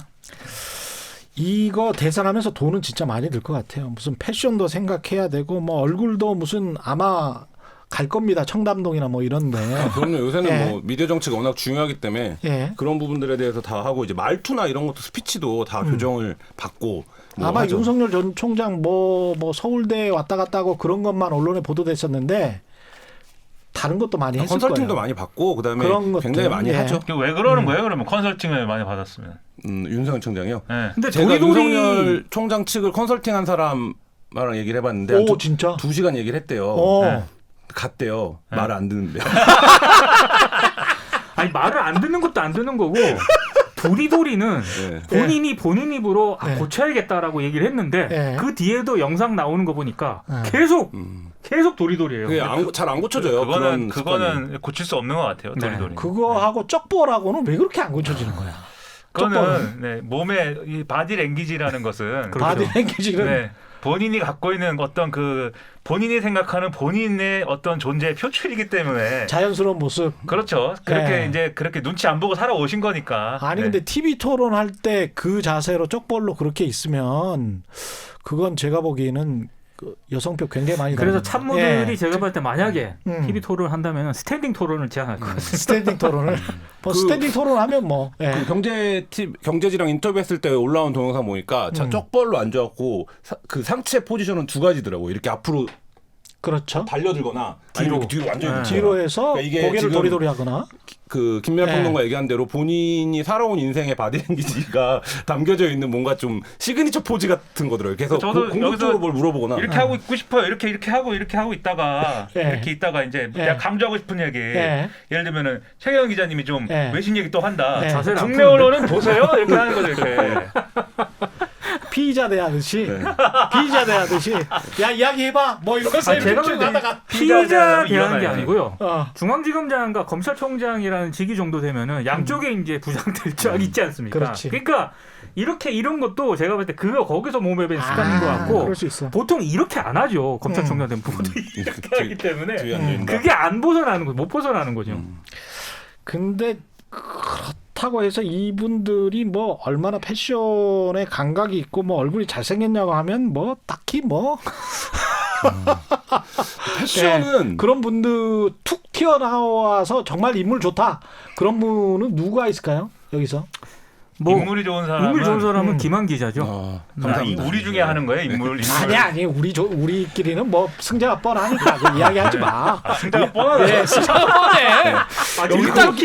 이거 대선하면서 돈은 진짜 많이 들 것 같아요. 무슨 패션도 생각해야 되고 뭐 얼굴도 무슨 아마 갈 겁니다. 청담동이나 뭐 이런데. 그럼요. 요새는 예. 뭐 미디어 정치가 워낙 중요하기 때문에 예. 그런 부분들에 대해서 다 하고 이제 말투나 이런 것도 스피치도 다 교정을 받고 뭐 아마 하죠. 윤석열 전 총장 뭐 서울대 왔다 갔다 하고 그런 것만 언론에 보도됐었는데 다른 것도 많이 했을 컨설팅도 거예요. 많이 받고 그다음에 그런 것들. 굉장히 많이 예. 하죠. 왜 그러는 거예요? 그러면 컨설팅을 많이 받았으면. 윤석열 총장이요. 네. 근데 제가 도리도리 윤석열 총장 측을 컨설팅한 사람랑 얘기를 해봤는데 오 진짜. 2시간 얘기를 했대요. 어. 네. 갔대요. 네. 말을 안 듣는데요. 아니 말을 안 듣는 것도 안 듣는 거고 도리도리는 네. 본인 입으로 네. 고쳐야겠다라고 얘기를 했는데 네. 그 뒤에도 영상 나오는 거 보니까 네. 계속 도리도리예요. 잘 안 고쳐져요. 그거는 그런 고칠 수 없는 것 같아요. 네. 도리도리. 그거하고 쩍보라고는 왜 그렇게 안 고쳐지는 거야? 그거는 네, 몸의 이 바디 랭귀지라는 것은 그렇죠. 바디 랭귀지는 네, 본인이 갖고 있는 어떤 그 본인이 생각하는 본인의 어떤 존재의 표출이기 때문에 자연스러운 모습. 그렇죠. 그렇게 네. 이제 그렇게 눈치 안 보고 살아오신 거니까. 아니 네. 근데 TV 토론할 때 그 자세로 쪽벌로 그렇게 있으면 그건 제가 보기에는 그 여성표 굉장히 많이 그래서 나옵니다. 참모들이 예. 제가 볼 때 만약에 음. TV 토론을 한다면 스탠딩 토론을 제안할 것 같습니다. 스탠딩 토론을 뭐 스탠딩 토론하면 뭐 예. 그 경제지랑 인터뷰했을 때 올라온 동영상 보니까 쩍벌로 앉아갖고 그 상체 포지션은 두 가지더라고. 이렇게 앞으로 그렇죠. 달려들거나 뒤로. 아니면 뒤로 완전히 네. 눕거나. 뒤로 해서 그러니까 이게 고개를 지금 도리도리하거나. 그 김민하 네. 평론가 얘기한 대로 본인이 살아온 인생의 바디랭귀지가 담겨져 있는 뭔가 좀 시그니처 포즈 같은 거더라고요. 그래서 저도 공격적으로 여기서 뭘 물어보거나 이렇게 하고 있고 싶어요. 이렇게 하고 있다가 네. 이렇게 있다가 이제 네. 내가 강조하고 싶은 얘기. 네. 예를 들면은 최경 기자님이 좀 네. 외신 얘기 또 한다. 네. 자세를 안 국내 언론은 보세요. 이렇게 하는 거죠. 이렇게. 피의자 대하듯이 피의자 대하듯이 야 이야기해봐 뭐 이러면서 제가 볼 때 하다가 피의자 대하는 게 위험해요. 아니고요. 어. 중앙지검장과 검찰총장이라는 직위 정도 되면은 양쪽에 이제 부장들 쫙 있지 않습니까? 그렇지. 그러니까 이렇게 이런 것도 제가 볼 때 그거 거기서 몸에 밴 습관인 것 같고 그럴 수 있어. 보통 이렇게 안 하죠. 검찰총장 되면 보통 이렇게 하기 때문에 뒤에 앉아있는다. 그게 안 벗어나는 거죠. 못 벗어나는 거죠. 근데 그렇다고 해서 이분들이 뭐 얼마나 패션에 감각이 있고 뭐 얼굴이 잘생겼냐고 하면 뭐 딱히 뭐 패션은 네, 그런 분들 툭 튀어나와서 정말 인물 좋다 그런 분은 누가 있을까요 여기서? 뭐 인물이 좋은 사람은 인물 좋은 사람은 김한 기자죠. 감사합니다. 우리 중에 하는 거예요. 인물. 아니 우리끼리는 뭐 승자가 뻔하니까 그 이야기하지 마. 승자가 뻔하다. 네, 승자가 뻔해. 일단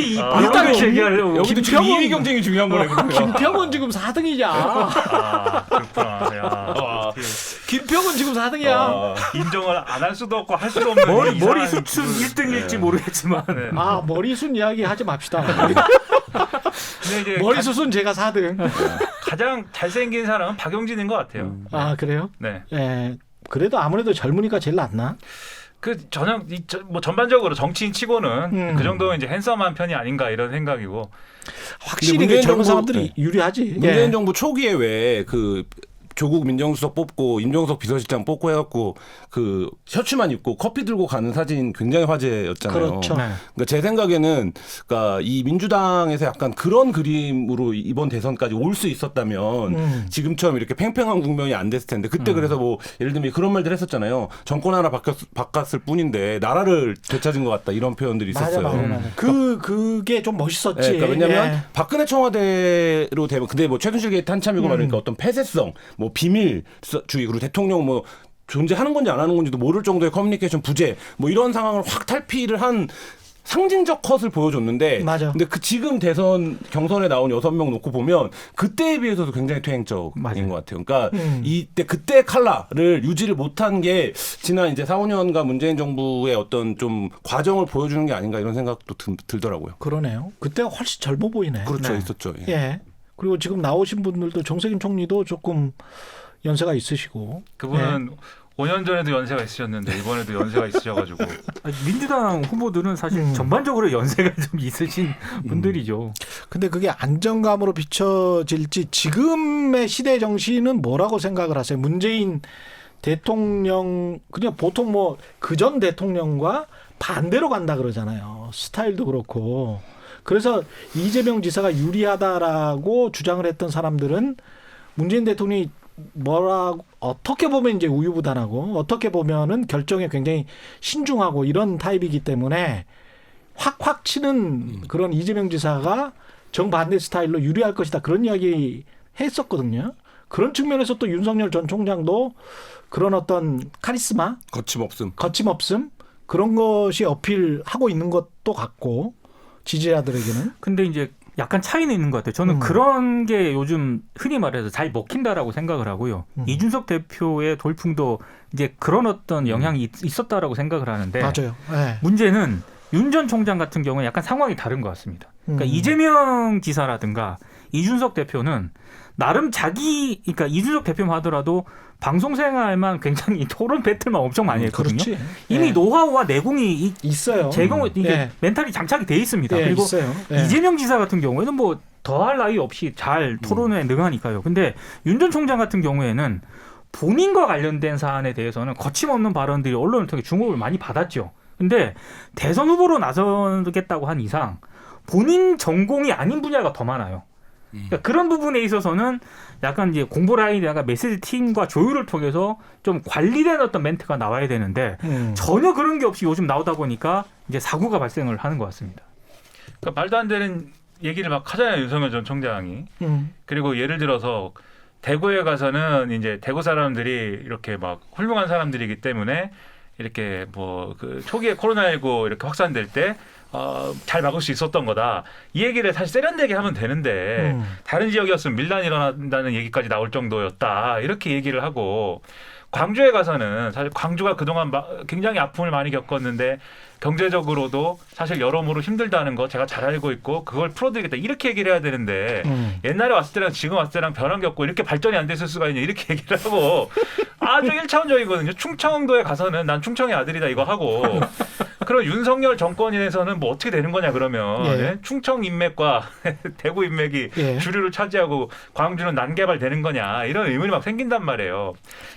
일단 얘기하려고 여기도 지금 김평은- 2위 경쟁이 중요한 거네. 그러면. 김평은 지금 4등이냐? 아, 그렇구나. 야, 김평은 지금 4등이야. 아, 인정을 안 할 수도 없고 할 수도 없는 머리 이상한 수춘 그- 1등일지 모르겠지만 네. 아 머리숱 이야기 하지 맙시다. 근데 이제 머리숱은 제가 4등. 가장 잘생긴 사람은 박용진인 것 같아요. 아 그래요? 네. 예. 그래도 아무래도 젊으니까 제일 낫나? 그 전형 뭐 전반적으로 정치인 치고는 그 정도 이제 핸섬한 편이 아닌가 이런 생각이고. 확실히 문재인 그 젊은 정부- 사람들이 네. 유리하지. 문재인 예. 정부 초기에 왜 그 조국 민정수석 뽑고 임종석 비서실장 뽑고 해갖고 그 셔츠만 입고 커피 들고 가는 사진 굉장히 화제였잖아요. 그렇죠. 네. 그러니까 제 생각에는 그러니까 이 민주당에서 약간 그런 그림으로 이번 대선까지 올 수 있었다면 지금처럼 이렇게 팽팽한 국면이 안 됐을 텐데 그때 그래서 뭐 예를 들면 그런 말들 했었잖아요. 정권 하나 바꿨을 뿐인데 나라를 되찾은 것 같다 이런 표현들이 있었어요. 맞아. 그게 좀 멋있었지. 네, 그러니까 왜냐하면 예. 박근혜 청와대로 되면 근데 뭐 최순실 게이트 한참이고 말이니까 어떤 폐쇄성, 뭐 비밀주의 그리고 대통령 뭐 존재하는 건지 안 하는 건지도 모를 정도의 커뮤니케이션 부재 뭐 이런 상황을 확 탈피를 한 상징적 컷을 보여줬는데 맞아. 근데 그 지금 대선 경선에 나온 6명 놓고 보면 그때에 비해서도 굉장히 퇴행적인 맞아요. 것 같아요. 그러니까 그때 칼라를 유지를 못한 게 지난 이제 4~5년간 문재인 정부의 어떤 좀 과정을 보여주는 게 아닌가 이런 생각도 들더라고요. 그러네요. 그때가 훨씬 젊어 보이네. 그렇죠. 네. 있었죠. 예. 예. 그리고 지금 나오신 분들도 정세균 총리도 조금 연세가 있으시고. 그분은 5년 전에도 연세가 있으셨는데 이번에도 연세가 있으셔가지고 민주당 후보들은 사실 전반적으로 연세가 좀 있으신 분들이죠. 근데 그게 안정감으로 비춰질지 지금의 시대 정신은 뭐라고 생각을 하세요? 문재인 대통령 그냥 보통 뭐 그전 대통령과 반대로 간다 그러잖아요. 스타일도 그렇고. 그래서 이재명 지사가 유리하다라고 주장을 했던 사람들은 문재인 대통령이 뭐라고 어떻게 보면 이제 우유부단하고 어떻게 보면은 결정에 굉장히 신중하고 이런 타입이기 때문에 확 치는 그런 이재명 지사가 정반대 스타일로 유리할 것이다 그런 이야기 했었거든요. 그런 측면에서 또 윤석열 전 총장도 그런 어떤 카리스마, 거침없음 그런 것이 어필하고 있는 것도 같고 지지자들에게는. 근데 이제 약간 차이는 있는 것 같아요. 저는 그런 게 요즘 흔히 말해서 잘 먹힌다라고 생각을 하고요. 이준석 대표의 돌풍도 이제 그런 어떤 영향이 있었다라고 생각을 하는데 맞아요. 네. 문제는 윤 전 총장 같은 경우는 약간 상황이 다른 것 같습니다. 그러니까 이재명 지사라든가 이준석 대표는 나름 그러니까 이준석 대표만 하더라도 방송 생활만 굉장히 토론 배틀만 엄청 많이 했거든요. 그렇지. 이미 예. 노하우와 내공이 있어요. 이게 예. 멘탈이 장착이 돼 있습니다. 예, 그리고 있어요. 예. 이재명 지사 같은 경우에는 뭐 더할 나위 없이 잘 토론에 능하니까요. 근데 윤 전 총장 같은 경우에는 본인과 관련된 사안에 대해서는 거침없는 발언들이 언론을 통해 주목을 많이 받았죠. 근데 대선 후보로 나서겠다고 한 이상 본인 전공이 아닌 분야가 더 많아요. 그러니까 그런 부분에 있어서는 약간 이제 공보 라인이나 메시지 팀과 조율을 통해서 좀 관리된 어떤 멘트가 나와야 되는데 전혀 그런 게 없이 요즘 나오다 보니까 이제 사고가 발생을 하는 것 같습니다. 그러니까 말도 안 되는 얘기를 막 하잖아요. 윤석열 전 총장이. 그리고 예를 들어서 대구에 가서는 이제 대구 사람들이 이렇게 막 훌륭한 사람들이기 때문에 이렇게 뭐 그 초기에 코로나19 이렇게 확산될 때 잘 막을 수 있었던 거다. 이 얘기를 사실 세련되게 하면 되는데 다른 지역이었으면 밀란이 일어난다는 얘기까지 나올 정도였다. 이렇게 얘기를 하고 광주에 가서는 사실 광주가 그동안 굉장히 아픔을 많이 겪었는데 경제적으로도 사실 여러모로 힘들다는 거 제가 잘 알고 있고 그걸 풀어드리겠다 이렇게 얘기를 해야 되는데 옛날에 왔을 때랑 지금 왔을 때랑 변환 겪고 이렇게 발전이 안 됐을 수가 있냐 이렇게 얘기를 하고 아주 1차원적이거든요. 충청도에 가서는 난 충청의 아들이다 이거 하고 그럼 윤석열 정권에서는 뭐 어떻게 되는 거냐 그러면 예? 충청 인맥과 대구 인맥이 예. 주류를 차지하고 광주는 난개발되는 거냐 이런 의문이 막 생긴단 말이에요.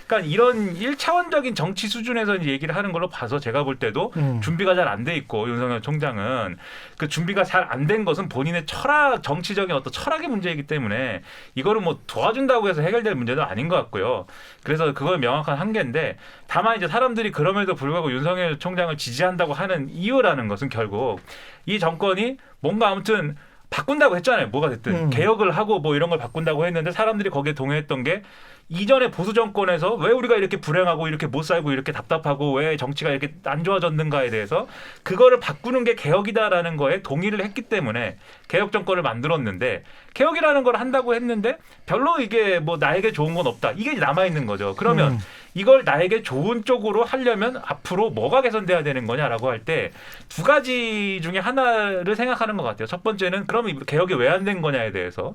그러니까 이런 1차원적인 정치 수준에서 이제 얘기를 하는 걸로 봐서 제가 볼 때도 준비가 잘 안 돼 있고 윤석열 총장은 그 준비가 잘 안 된 것은 본인의 철학 정치적인 어떤 철학의 문제이기 때문에 이거를 뭐 도와준다고 해서 해결될 문제도 아닌 것 같고요. 그래서 그건 명확한 한계인데 다만 이제 사람들이 그럼에도 불구하고 윤석열 총장을 지지한다고 하는 이유라는 것은 결국 이 정권이 뭔가 아무튼 바꾼다고 했잖아요. 뭐가 됐든 개혁을 하고 뭐 이런 걸 바꾼다고 했는데 사람들이 거기에 동의했던 게 이전에 보수 정권에서 왜 우리가 이렇게 불행하고 이렇게 못 살고 이렇게 답답하고 왜 정치가 이렇게 안 좋아졌는가에 대해서 그거를 바꾸는 게 개혁이다라는 거에 동의를 했기 때문에 개혁 정권을 만들었는데 개혁이라는 걸 한다고 했는데 별로 이게 뭐 나에게 좋은 건 없다. 이게 남아 있는 거죠. 그러면 이걸 나에게 좋은 쪽으로 하려면 앞으로 뭐가 개선돼야 되는 거냐라고 할 때 두 가지 중에 하나를 생각하는 것 같아요. 첫 번째는 그러면 개혁이 왜 안 된 거냐에 대해서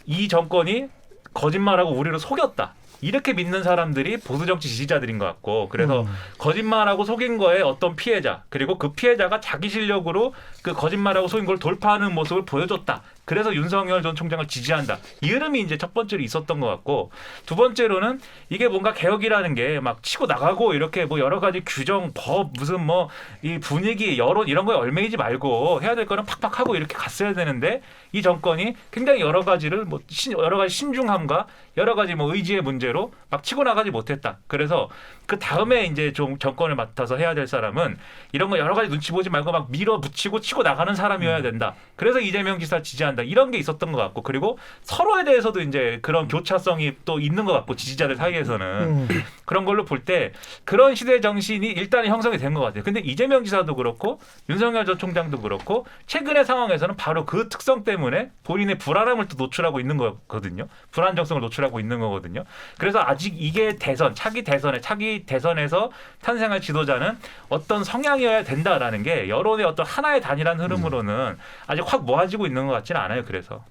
이 정권이 거짓말하고 우리를 속였다. 이렇게 믿는 사람들이 보수정치 지지자들인 것 같고 그래서 거짓말하고 속인 거에 어떤 피해자 그리고 그 피해자가 자기 실력으로 그 거짓말하고 속인 걸 돌파하는 모습을 보여줬다. 그래서 윤석열 전 총장을 지지한다. 이 흐름이 이제 첫 번째로 있었던 것 같고 두 번째로는 이게 뭔가 개혁이라는 게 막 치고 나가고 이렇게 뭐 여러 가지 규정, 법, 무슨 뭐 이 분위기, 여론 이런 거에 얽매이지 말고 해야 될 거는 팍팍 하고 이렇게 갔어야 되는데 이 정권이 굉장히 여러 가지를 뭐 여러 가지 신중함과 여러 가지 뭐 의지의 문제로 막 치고 나가지 못했다. 그래서 그 다음에 이제 좀 정권을 맡아서 해야 될 사람은 이런 거 여러 가지 눈치 보지 말고 막 밀어붙이고 치고 나가는 사람이어야 된다. 그래서 이재명 지사 지지한다. 이런 게 있었던 것 같고 그리고 서로에 대해서도 이제 그런 교차성이 또 있는 것 같고 지지자들 사이에서는 그런 걸로 볼 때 그런 시대 정신이 일단 형성이 된 것 같아요. 근데 이재명 지사도 그렇고 윤석열 전 총장도 그렇고 최근의 상황에서는 바로 그 특성 때문에 본인의 불안함을 또 노출하고 있는 거거든요. 불안정성을 노출하고 있는 거거든요. 그래서 아직 이게 차기 대선에서 탄생할 지도자는 어떤 성향이어야 된다라는 게 여론의 어떤 하나의 단일한 흐름으로는 아직 확 모아지고 있는 것 같지는 않아요. 그래서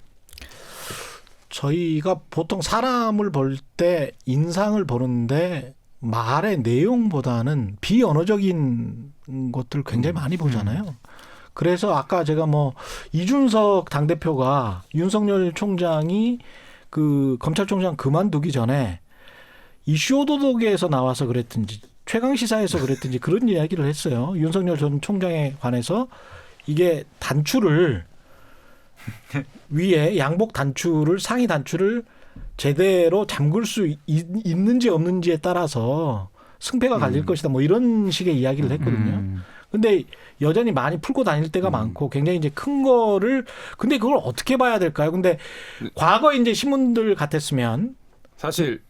저희가 보통 사람을 볼 때 인상을 보는데 말의 내용보다는 비언어적인 것들을 굉장히 많이 보잖아요. 그래서 아까 제가 뭐 이준석 당대표가 윤석열 총장이 그 검찰총장 그만두기 전에 이슈 오도독에서 나와서 그랬든지 최강시사에서 그랬든지 그런 이야기를 했어요. 윤석열 전 총장에 관해서 이게 단추를 위에 양복 단추를 상의 단추를 제대로 잠글 수 있는지 없는지에 따라서 승패가 갈릴 것이다. 뭐 이런 식의 이야기를 했거든요. 근데 여전히 많이 풀고 다닐 때가 많고 굉장히 이제 큰 거를 근데 그걸 어떻게 봐야 될까요? 근데 과거 이제 신문들 같았으면 사실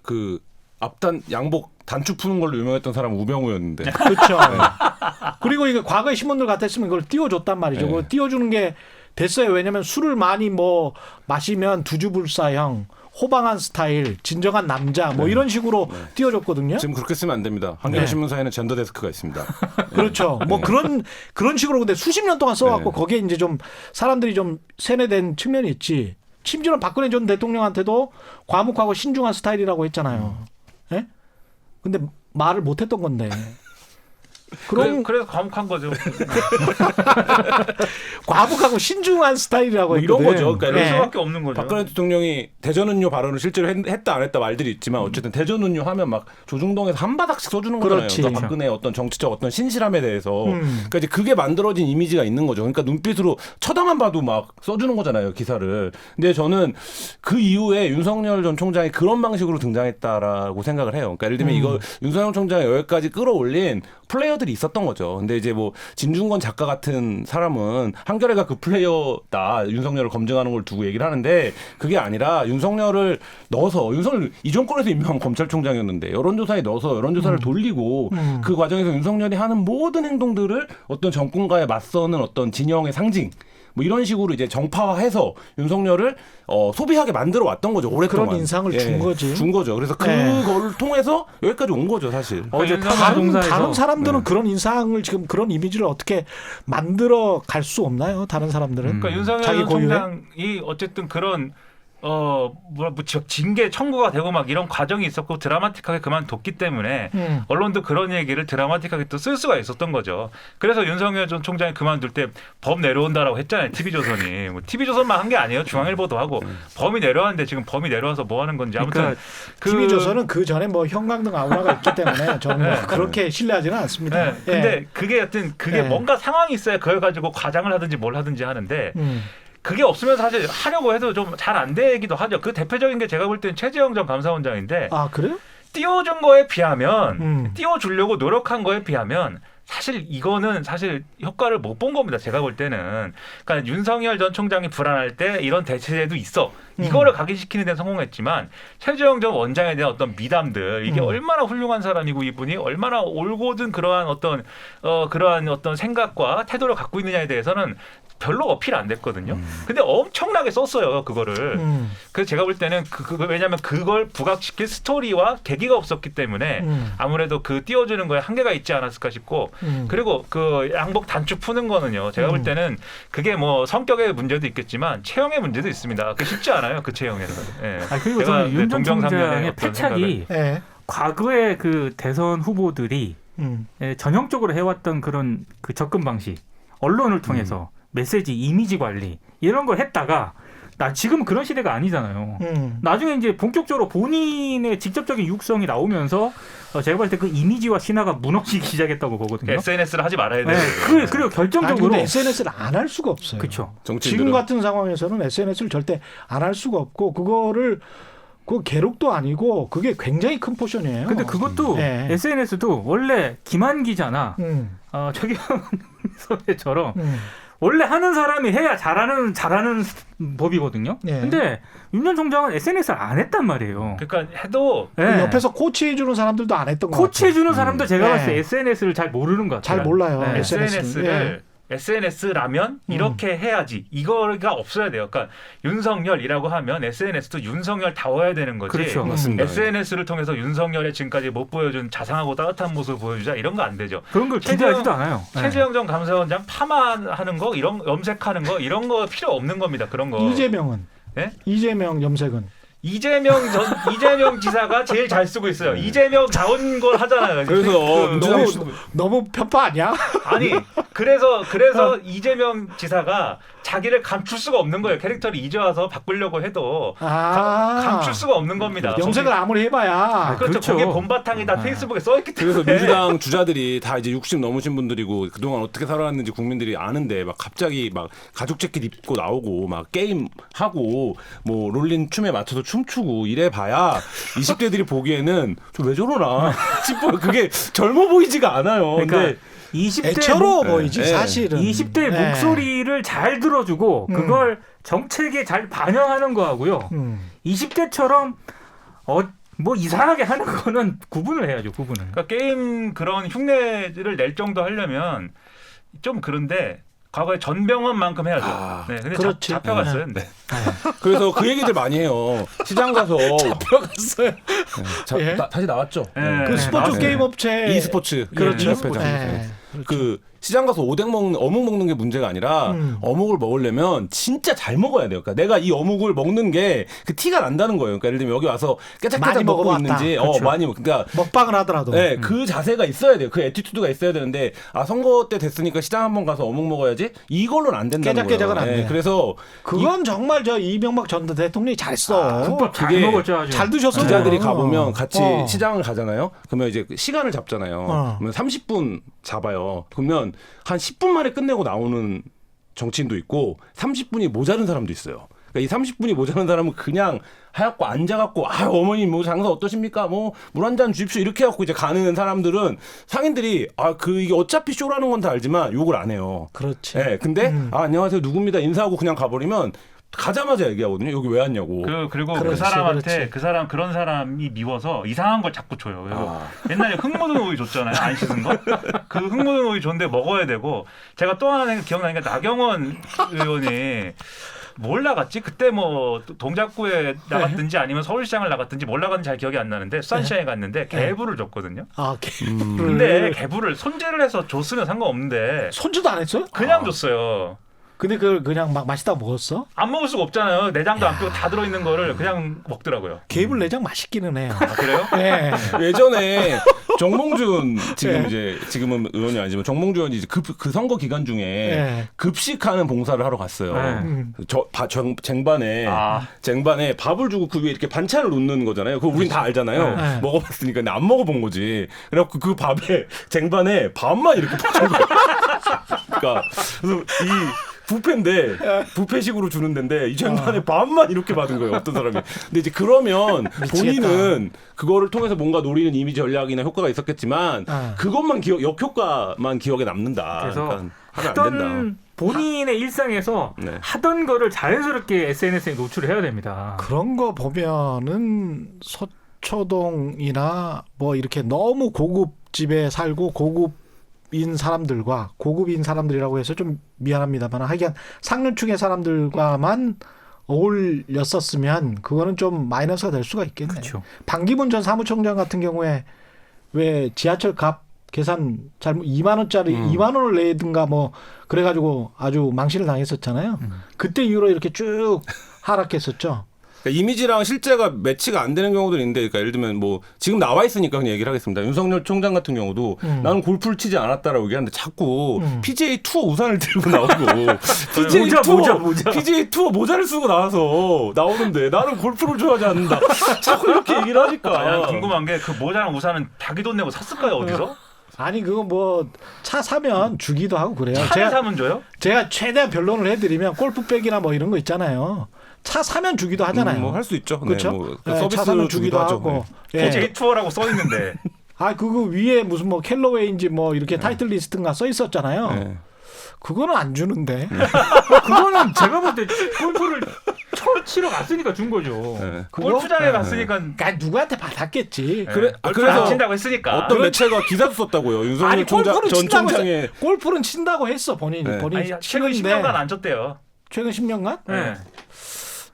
그 앞단 양복 단추 푸는 걸로 유명했던 사람은 우병우였는데. 그렇죠. 그리고 이게 과거의 신문들 같았으면 그걸 띄워줬단 말이죠. 네. 그걸 띄워주는 게 됐어요. 왜냐하면 술을 많이 뭐 마시면 두주불사형, 호방한 스타일, 진정한 남자 뭐 이런 식으로 띄워줬거든요. 지금 그렇게 쓰면 안 됩니다. 한겨레신문사에는 젠더 데스크가 있습니다. 그렇죠. 뭐 그런 식으로 근데 수십 년 동안 써왔고 거기에 이제 좀 사람들이 좀 세뇌된 측면이 있지. 심지어는 박근혜 전 대통령한테도 과묵하고 신중한 스타일이라고 했잖아요. 예? 근데 말을 못했던 건데. 그래서 과묵한 거죠. 과묵하고 신중한 스타일이라고 뭐 이런 했거든. 거죠. 그러니까 그럴 네. 수밖에 없는 거죠. 박근혜 대통령이 대전은요 발언을 실제로 했다 안 했다 말들이 있지만 어쨌든 대전은요 하면 막 조중동에서 한 바닥씩 써주는 거잖아요. 그렇지. 그러니까 박근혜의 어떤 정치적 어떤 신실함에 대해서 그러니까 이제 그게 만들어진 이미지가 있는 거죠. 그러니까 눈빛으로 쳐다만 봐도 막 써주는 거잖아요 기사를. 근데 저는 그 이후에 윤석열 전 총장이 그런 방식으로 등장했다라고 생각을 해요. 그러니까 예를 들면 이거 윤석열 총장이 여기까지 끌어올린 플레이어 플레이어들이 있었던 거죠. 근데 이제 뭐 진중권 작가 같은 사람은 한겨레가 그 플레이어다 윤석열을 검증하는 걸 두고 얘기를 하는데 그게 아니라 윤석열을 넣어서 윤석열 이 정권에서 임명한 검찰총장이었는데 여론조사에 넣어서 여론조사를 돌리고 그 과정에서 윤석열이 하는 모든 행동들을 어떤 정권과에 맞서는 어떤 진영의 상징 뭐 이런 식으로 이제 정파화해서 윤석열을 소비하게 만들어 왔던 거죠. 오랫동안. 그런 인상을 준 거지. 준 거죠. 그래서 네. 그걸 통해서 여기까지 온 거죠, 사실. 어제 다른 타마동사에서 다른 사람들은 네. 그런 인상을 지금 그런 이미지를 어떻게 만들어 갈 수 없나요? 다른 사람들은 그러니까 윤석열 자기 전 고유의? 총장이 어쨌든 그런 징계 청구가 되고 막 이런 과정이 있었고 드라마틱하게 그만뒀기 때문에 언론도 그런 얘기를 드라마틱하게 또 쓸 수가 있었던 거죠. 그래서 윤석열 전 총장이 그만둘 때 범 내려온다라고 했잖아요. TV조선이. 뭐 TV조선만 한 게 아니에요. 중앙일보도 하고 범이 내려왔는데 지금 범이 내려와서 뭐 하는 건지 아무튼 그러니까 TV조선은 그 전에 뭐 형광등 아우라가 있기 때문에 저는 뭐 네. 그렇게 신뢰하지는 않습니다. 네, 근데 그게 여튼 그게 네. 뭔가 상황이 있어야 그걸 가지고 과장을 하든지 뭘 하든지 하는데 그게 없으면 사실 하려고 해도 좀 잘 안 되기도 하죠. 그 대표적인 게 제가 볼 때는 최재형 전 감사원장인데 아 그래요? 띄워준 거에 비하면 띄워주려고 노력한 거에 비하면 사실 이거는 사실 효과를 못 본 겁니다. 제가 볼 때는. 그러니까 윤석열 전 총장이 불안할 때 이런 대체제도 있어. 이거를 각인시키는 데 성공했지만 최재형 전 원장에 대한 어떤 미담들 이게 얼마나 훌륭한 사람이고 이분이 얼마나 올곧은 그러한 어떤 생각과 태도를 갖고 있느냐에 대해서는 별로 어필 안 됐거든요. 근데 엄청나게 썼어요, 그거를. 그래서 제가 볼 때는 왜냐하면 그걸 부각시킬 스토리와 계기가 없었기 때문에 아무래도 그 띄워주는 거에 한계가 있지 않았을까 싶고 그리고 그 양복 단추 푸는 거는요. 제가 볼 때는 그게 뭐 성격의 문제도 있겠지만 체형의 문제도 있습니다. 그 쉽지 않아요, 그 체형에는. 예. 그리고 제가 저는 윤 전 동병상련의 총장의 어떤 패착이 예. 과거의 그 대선 후보들이 전형적으로 해왔던 그런 그 접근 방식, 언론을 통해서 메시지, 이미지 관리 이런 걸 했다가 지금 그런 시대가 아니잖아요. 나중에 이제 본격적으로 본인의 직접적인 육성이 나오면서 제가 봤을 때 그 이미지와 신화가 무너지기 시작했다고 보거든요. SNS를 하지 말아야 돼요. 네. 그리고 결정적으로 SNS를 안 할 수가 없어요. 그렇죠. 지금 같은 상황에서는 SNS를 절대 안 할 수가 없고 그거를 그 계록도 아니고 그게 굉장히 큰 포션이에요. 근데 그것도 네. SNS도 원래 김한 기자나 최경영 선배처럼 원래 하는 사람이 해야 잘하는 법이거든요. 네. 근데 윤 전 총장은 SNS를 안 했단 말이에요. 그러니까 해도 그 네. 옆에서 코치해주는 사람들도 안 했던 것 같아요. 코치해주는 사람도 제가 네. 봤을 때 SNS를 잘 모르는 것 같아요. 잘 몰라요. 네. SNS를 SNS라면 이렇게 해야지 이거가 없어야 돼요. 그러니까 윤석열이라고 하면 SNS도 윤석열다워야 되는 거지. 그렇죠. 맞습니다. SNS를 통해서 윤석열의 지금까지 못 보여준 자상하고 따뜻한 모습을 보여주자 이런 거 안 되죠. 그런 걸 기대하지도 않아요. 네. 최재형 전 감사원장 파마하는 거 이런 염색하는 거 이런 거 필요 없는 겁니다. 그런 거. 이재명은? 네? 이재명 염색은? 이재명 지사가 제일 잘 쓰고 있어요. 이재명 다운 걸 하잖아요. 그래서 너무 편파 아니야? 아니 그래서 이재명 지사가 자기를 감출 수가 없는 거예요. 캐릭터를 이제 와서 바꾸려고 해도 감출 수가 없는 겁니다. 염색을 아무리 해봐야. 그렇죠. 그렇죠. 거기에 본바탕이 다 페이스북에 써있기 때문에. 그래서 민주당 주자들이 다 이제 60 넘으신 분들이고 그동안 어떻게 살아왔는지 국민들이 아는데 막 갑자기 막 가죽 재킷 입고 나오고 막 게임 하고 뭐 롤린 춤에 맞춰서 춤추고 이래 봐야 20대들이 보기에는 좀 왜 저러나 싶어요. 그게 젊어 보이지가 않아요. 그러니까 근데 20대 애처로 보이지 네. 사실은. 20대 네. 목소리를 잘 들어주고 그걸 정책에 잘 반영하는 거하고요. 20대처럼 뭐 이상하게 하는 거는 구분을 해야죠. 구분을. 그러니까 게임 그런 흉내를 낼 정도 하려면 좀 그런데 과거에 전병헌만큼 해야죠. 네, 근데 그렇지. 잡혀갔어요. 네. 그래서 그 얘기들 많이 해요. 시장 가서 잡혀갔어요. 예? 다시 나왔죠. 네. 그 스포츠 나왔어요. 게임 업체 e스포츠 그렇죠. 협회장. 네. 그 시장 가서 어묵 먹는 게 문제가 아니라 어묵을 먹으려면 진짜 잘 먹어야 돼요. 그러니까 내가 이 어묵을 먹는 게 그 티가 난다는 거예요. 그러니까 예를 들면 여기 와서 깨작깨작 많이 먹고 먹어봤다. 있는지 그렇죠. 많이 그러니까 먹방을 하더라도. 네, 그 자세가 있어야 돼요. 그 애티튜드가 있어야 되는데 선거 때 됐으니까 시장 한번 가서 어묵 먹어야지. 이걸로는 안 된다는 깨작깨작은 거예요. 안 돼. 그래서 그건 정말 저 이명박 전 대통령이 잘했어. 국밥 잘 그게 먹었죠. 아주. 잘 드셨어요. 기자들이 가보면 같이 어. 시장을 가잖아요. 그러면 이제 시간을 잡잖아요. 그러면 30분 잡아요. 그러면 한 10분 만에 끝내고 나오는 정치인도 있고 30분이 모자른 사람도 있어요. 그러니까 이 30분이 모자란 사람은 그냥 하얗고 앉아갖고 어머님 뭐 장사 어떠십니까? 뭐 물 한 잔 주십시오 이렇게 해갖고 이제 가는 사람들은 상인들이 이게 어차피 쇼라는 건 다 알지만 욕을 안 해요. 그렇지. 네, 근데 안녕하세요 누굽니다 인사하고 그냥 가버리면 가자마자 얘기하거든요. 여기 왜 왔냐고. 그리고 그렇지, 그 사람한테 그렇지. 그런 사람이 미워서 이상한 걸 자꾸 줘요. 그리고 옛날에 흙 묻은 오이 줬잖아요. 안 씻은 거. 그 흙 묻은 오이 줬는데 먹어야 되고 제가 또 하나 기억나는 게 나경원 의원이 뭘 나갔지? 그때 뭐 동작구에 나갔든지 아니면 서울시장을 나갔든지 뭘 나갔는지 잘 기억이 안 나는데 수산시장에 갔는데 개불을 줬거든요. 개불을. 근데 개불을 손질을 해서 줬으면 상관없는데 손질도 안 했어요? 그냥 줬어요. 근데 그걸 그냥 막 맛있다고 먹었어? 안 먹을 수가 없잖아요. 내장도 안 빼고 다 들어있는 거를 그냥 먹더라고요. 개불 내장 맛있기는 해요. 아, 그래요? 네. 예전에 정몽준 지금 네. 이제 지금은 의원이 아니지만 정몽준 의원이 이제 그 선거 기간 중에 네. 급식하는 봉사를 하러 갔어요. 네. 쟁반에 밥을 주고 그 위에 이렇게 반찬을 놓는 거잖아요. 그거 우린 다 알잖아요. 네. 먹어봤으니까 근데 안 먹어본 거지. 그래갖고 그 밥에 쟁반에 밥만 이렇게 퍼준 거야. 그러니까 그래서 이 뷔페인데 뷔페식으로 주는 데인데 이 쟁반에 밥만 이렇게 받은 거예요. 어떤 사람이. 근데 이제 그러면 본인은 그거를 통해서 뭔가 노리는 이미지 전략이나 효과가 있었겠지만 그것만 역효과만 기억에 남는다. 그래서 그러니까 하면 안 된다. 하던 본인의 일상에서 네. 하던 거를 자연스럽게 SNS에 노출해야 됩니다. 그런 거 보면은 서초동이나 뭐 이렇게 너무 고급 집에 살고 고급인 사람들이라고 해서 좀 미안합니다만 하여간 상류층의 사람들과만 어울렸었으면 그거는 좀 마이너스가 될 수가 있겠네요. 그렇죠. 반기문 전 사무총장 같은 경우에 왜 지하철 값 계산 잘못 2만 원짜리 2만 원을 내든가 뭐 그래가지고 아주 망신을 당했었잖아요. 그때 이후로 이렇게 쭉 하락했었죠. 그러니까 이미지랑 실제가 매치가 안 되는 경우들이 있는데, 그러니까 예를 들면 뭐 지금 나와 있으니까 그냥 얘기를 하겠습니다. 윤석열 총장 같은 경우도 나는 골프를 치지 않았다라고 얘기하는데 자꾸 PGA 투어 우산을 들고 나오고 PGA 투어 모자를 쓰고 나오는데 나는 골프를 좋아하지 않는다. 자꾸 이렇게 얘기를 하니까. 난 궁금한 게 그 모자랑 우산은 자기 돈 내고 샀을까요 어디서? 아니 그거 뭐 차 사면 주기도 하고 그래요. 차를 사면 줘요? 제가 최대한 변론을 해드리면 골프백이나 뭐 이런 거 있잖아요. 차 사면 주기도 하잖아요. 뭐 할 수 있죠. 그렇죠? 네, 뭐 네, 차 서비스 사면 주기도 하죠. 하고. 네. 예. PGA 투어라고 써 있는데. 그거 위에 무슨 뭐 캘러웨이인지 뭐 이렇게 타이틀 리스트인가 써 있었잖아요. 네. 그거는 안 주는데. 그거는 제가 볼 때 골프를 처음 치러 갔으니까 준 거죠. 네. 골프장에 갔으니까 그러니까 누구한테 받았겠지. 그래, 그래서 안 친다고 했으니까. 어떤 매체가 기사도 썼다고요. 윤석열 아니 골프는 전 친다고 총장의 했어. 골프는 친다고 했어 본인이. 네. 본인이 아니, 최근 치는데 10년간 안 쳤대요. 최근 10년간? 네.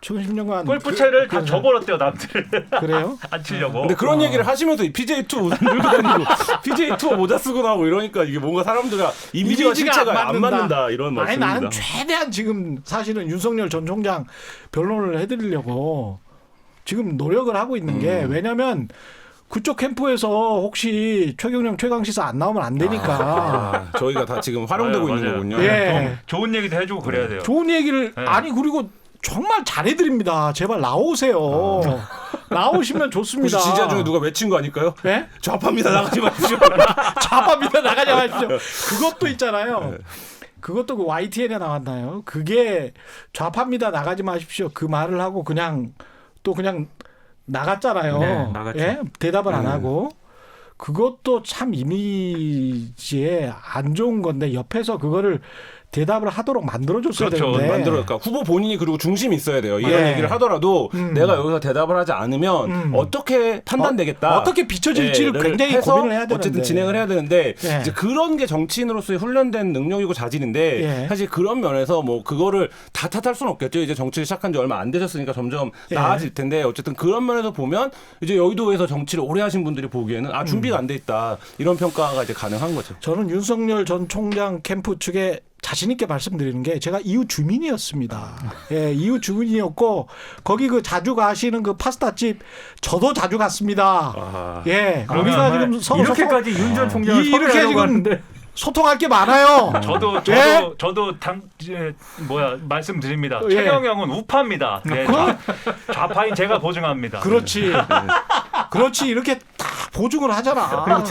최근 10년간 골프채를 다 줘버렸대요 남들. 그래요? 안 치려고. 근데 그런 얘기를 하시면서 PGA 투어 우산 들고 다니고 PGA 투어 모자 쓰고 나오고 이러니까 이게 뭔가 사람들과 이미지와 실체가 안 맞는다 이런 아니 말씀입니다. 나는 최대한 지금 사실은 윤석열 전 총장 변론을 해드리려고 지금 노력을 하고 있는 게 왜냐하면 그쪽 캠프에서 혹시 최경영 최강시사 안 나오면 안 되니까 저희가 다 지금 활용되고 있는 맞아요. 거군요. 예. 좋은 얘기도 해주고 그래야 돼요. 좋은 얘기를 네. 아니 그리고 정말 잘해드립니다. 제발 나오세요. 나오시면 혹시 좋습니다. 지지자 중에 누가 외친 거 아닐까요? 네? 좌파입니다 나가지 마십시오. 좌파입니다. 나가지 마십시오. 그것도 있잖아요. 그것도 그 YTN에 나왔나요? 그게 좌파입니다. 나가지 마십시오. 그 말을 하고 그냥 나갔잖아요. 네, 나갔죠. 예? 대답을 안 하고. 그것도 참 이미지에 안 좋은 건데 옆에서 그거를 대답을 하도록 만들어줬어야 그렇죠. 되는데. 그러니까 후보 본인이 그리고 중심이 있어야 돼요. 이런 예. 얘기를 하더라도 내가 여기서 대답을 하지 않으면 어떻게 판단되겠다. 어떻게 비춰질지를 굉장히 해서 고민을 해야 되는데. 어쨌든 진행을 해야 되는데 예. 이제 그런 게 정치인으로서의 훈련된 능력이고 자질인데 예. 사실 그런 면에서 뭐 그거를 다 탓할 수는 없겠죠. 이제 정치를 시작한 지 얼마 안 되셨으니까 점점 예. 나아질 텐데 어쨌든 그런 면에서 보면 이제 여의도에서 정치를 오래 하신 분들이 보기에는 준비가 안 돼 있다. 이런 평가가 이제 가능한 거죠. 저는 윤석열 전 총장 캠프 측에 자신 있게 말씀드리는 게 제가 이웃 주민이었습니다. 예, 이웃 주민이었고 거기 그 자주 가시는 그 파스타집 저도 자주 갔습니다. 예, 우리가 지금 서로 이렇게까지 윤 전 총장을 이렇게 섭외하려고 지금 하는데 소통할 게 많아요. 저도 말씀드립니다. 예. 최경영은 우파입니다. 네, 좌파인 제가 보증합니다. 그렇지. 그렇지. 이렇게 다 보증을 하잖아. 그리고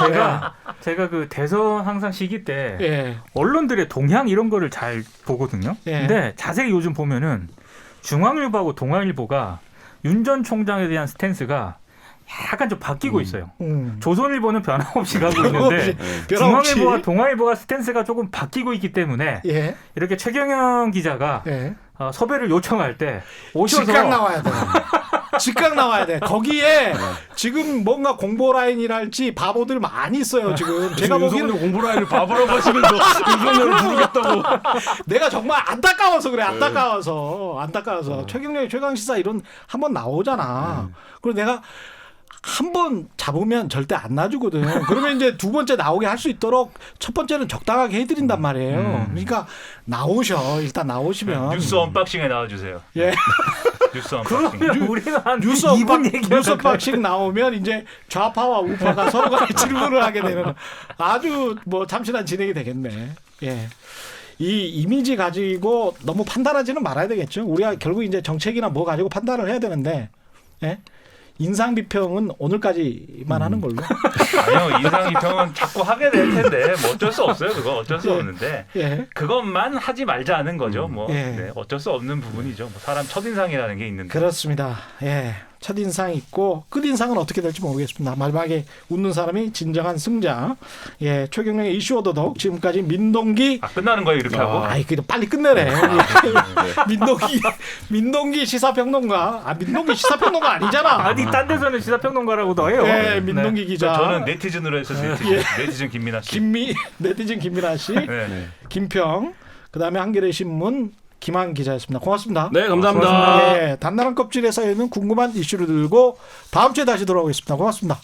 제가 그 대선 항상 시기 때 예. 언론들의 동향 이런 거를 잘 보거든요. 예. 근데 자세히 요즘 보면은 중앙일보하고 동아일보가 윤 전 총장에 대한 스탠스가 약간 좀 바뀌고 있어요. 조선일보는 변함없이 가고 있는데 변함없이. 중앙일보와 동아일보가 스탠스가 조금 바뀌고 있기 때문에 예. 이렇게 최경영 기자가 예. 섭외를 요청할 때 오셔서 즉각 나와야 돼. 즉각 나와야 돼. 거기에 지금 뭔가 공보 라인이랄지 바보들 많이 있어요. 지금 제가 보기에는 공부 라인을 바보라고 하시면서 윤석열을 부르겠다고. 내가 정말 안타까워서 그래. 안타까워서 최경영의 최강시사 이런 한번 나오잖아. 그리고 내가 한 번 잡으면 절대 안 놔주거든. 그러면 이제 두 번째 나오게 할 수 있도록 첫 번째는 적당하게 해드린단 말이에요. 그러니까 나오셔. 일단 나오시면 뉴스 언박싱에 나와주세요. 예. 뉴스 언박싱. 그러면 우리는 한 뉴스 2분 얘기하다가 뉴스 박싱 나오면 이제 좌파와 우파가 서로 간에 질문을 하게 되는 아주 뭐 참신한 진행이 되겠네. 예. 이 이미지 가지고 너무 판단하지는 말아야 되겠죠. 우리가 결국 이제 정책이나 뭐 가지고 판단을 해야 되는데, 예? 인상 비평은 오늘까지만 하는 걸로. 아니요, 인상 비평은 자꾸 하게 될 텐데 뭐 어쩔 수 없어요. 그거 어쩔 수 없는데 예. 그것만 하지 말자는 거죠. 뭐 예. 네, 어쩔 수 없는 부분이죠. 뭐 사람 첫인상이라는 게 있는데. 그렇습니다. 예. 첫인상 있고 끝인상은 어떻게 될지 모르겠습니다. 마지막에 웃는 사람이 진정한 승자. 예, 최경영의 이슈 오도독 지금까지 민동기. 끝나는 거예요 이렇게 하고. 아이 그래 빨리 끝내래. 민동기 시사평론가. 민동기 시사평론가 아니잖아. 아니 딴 데서는 시사평론가라고도 해요. 예, 민동기 기자. 저는 네티즌으로 했었어요. 네티즌 김민아 씨. 네티즌 김민아 씨, 네. 김평, 그다음에 한겨레 신문 김한 기자였습니다. 고맙습니다. 네, 감사합니다. 예, 단단한 껍질에 쌓여 있는 궁금한 이슈를 들고 다음 주에 다시 돌아오겠습니다. 고맙습니다.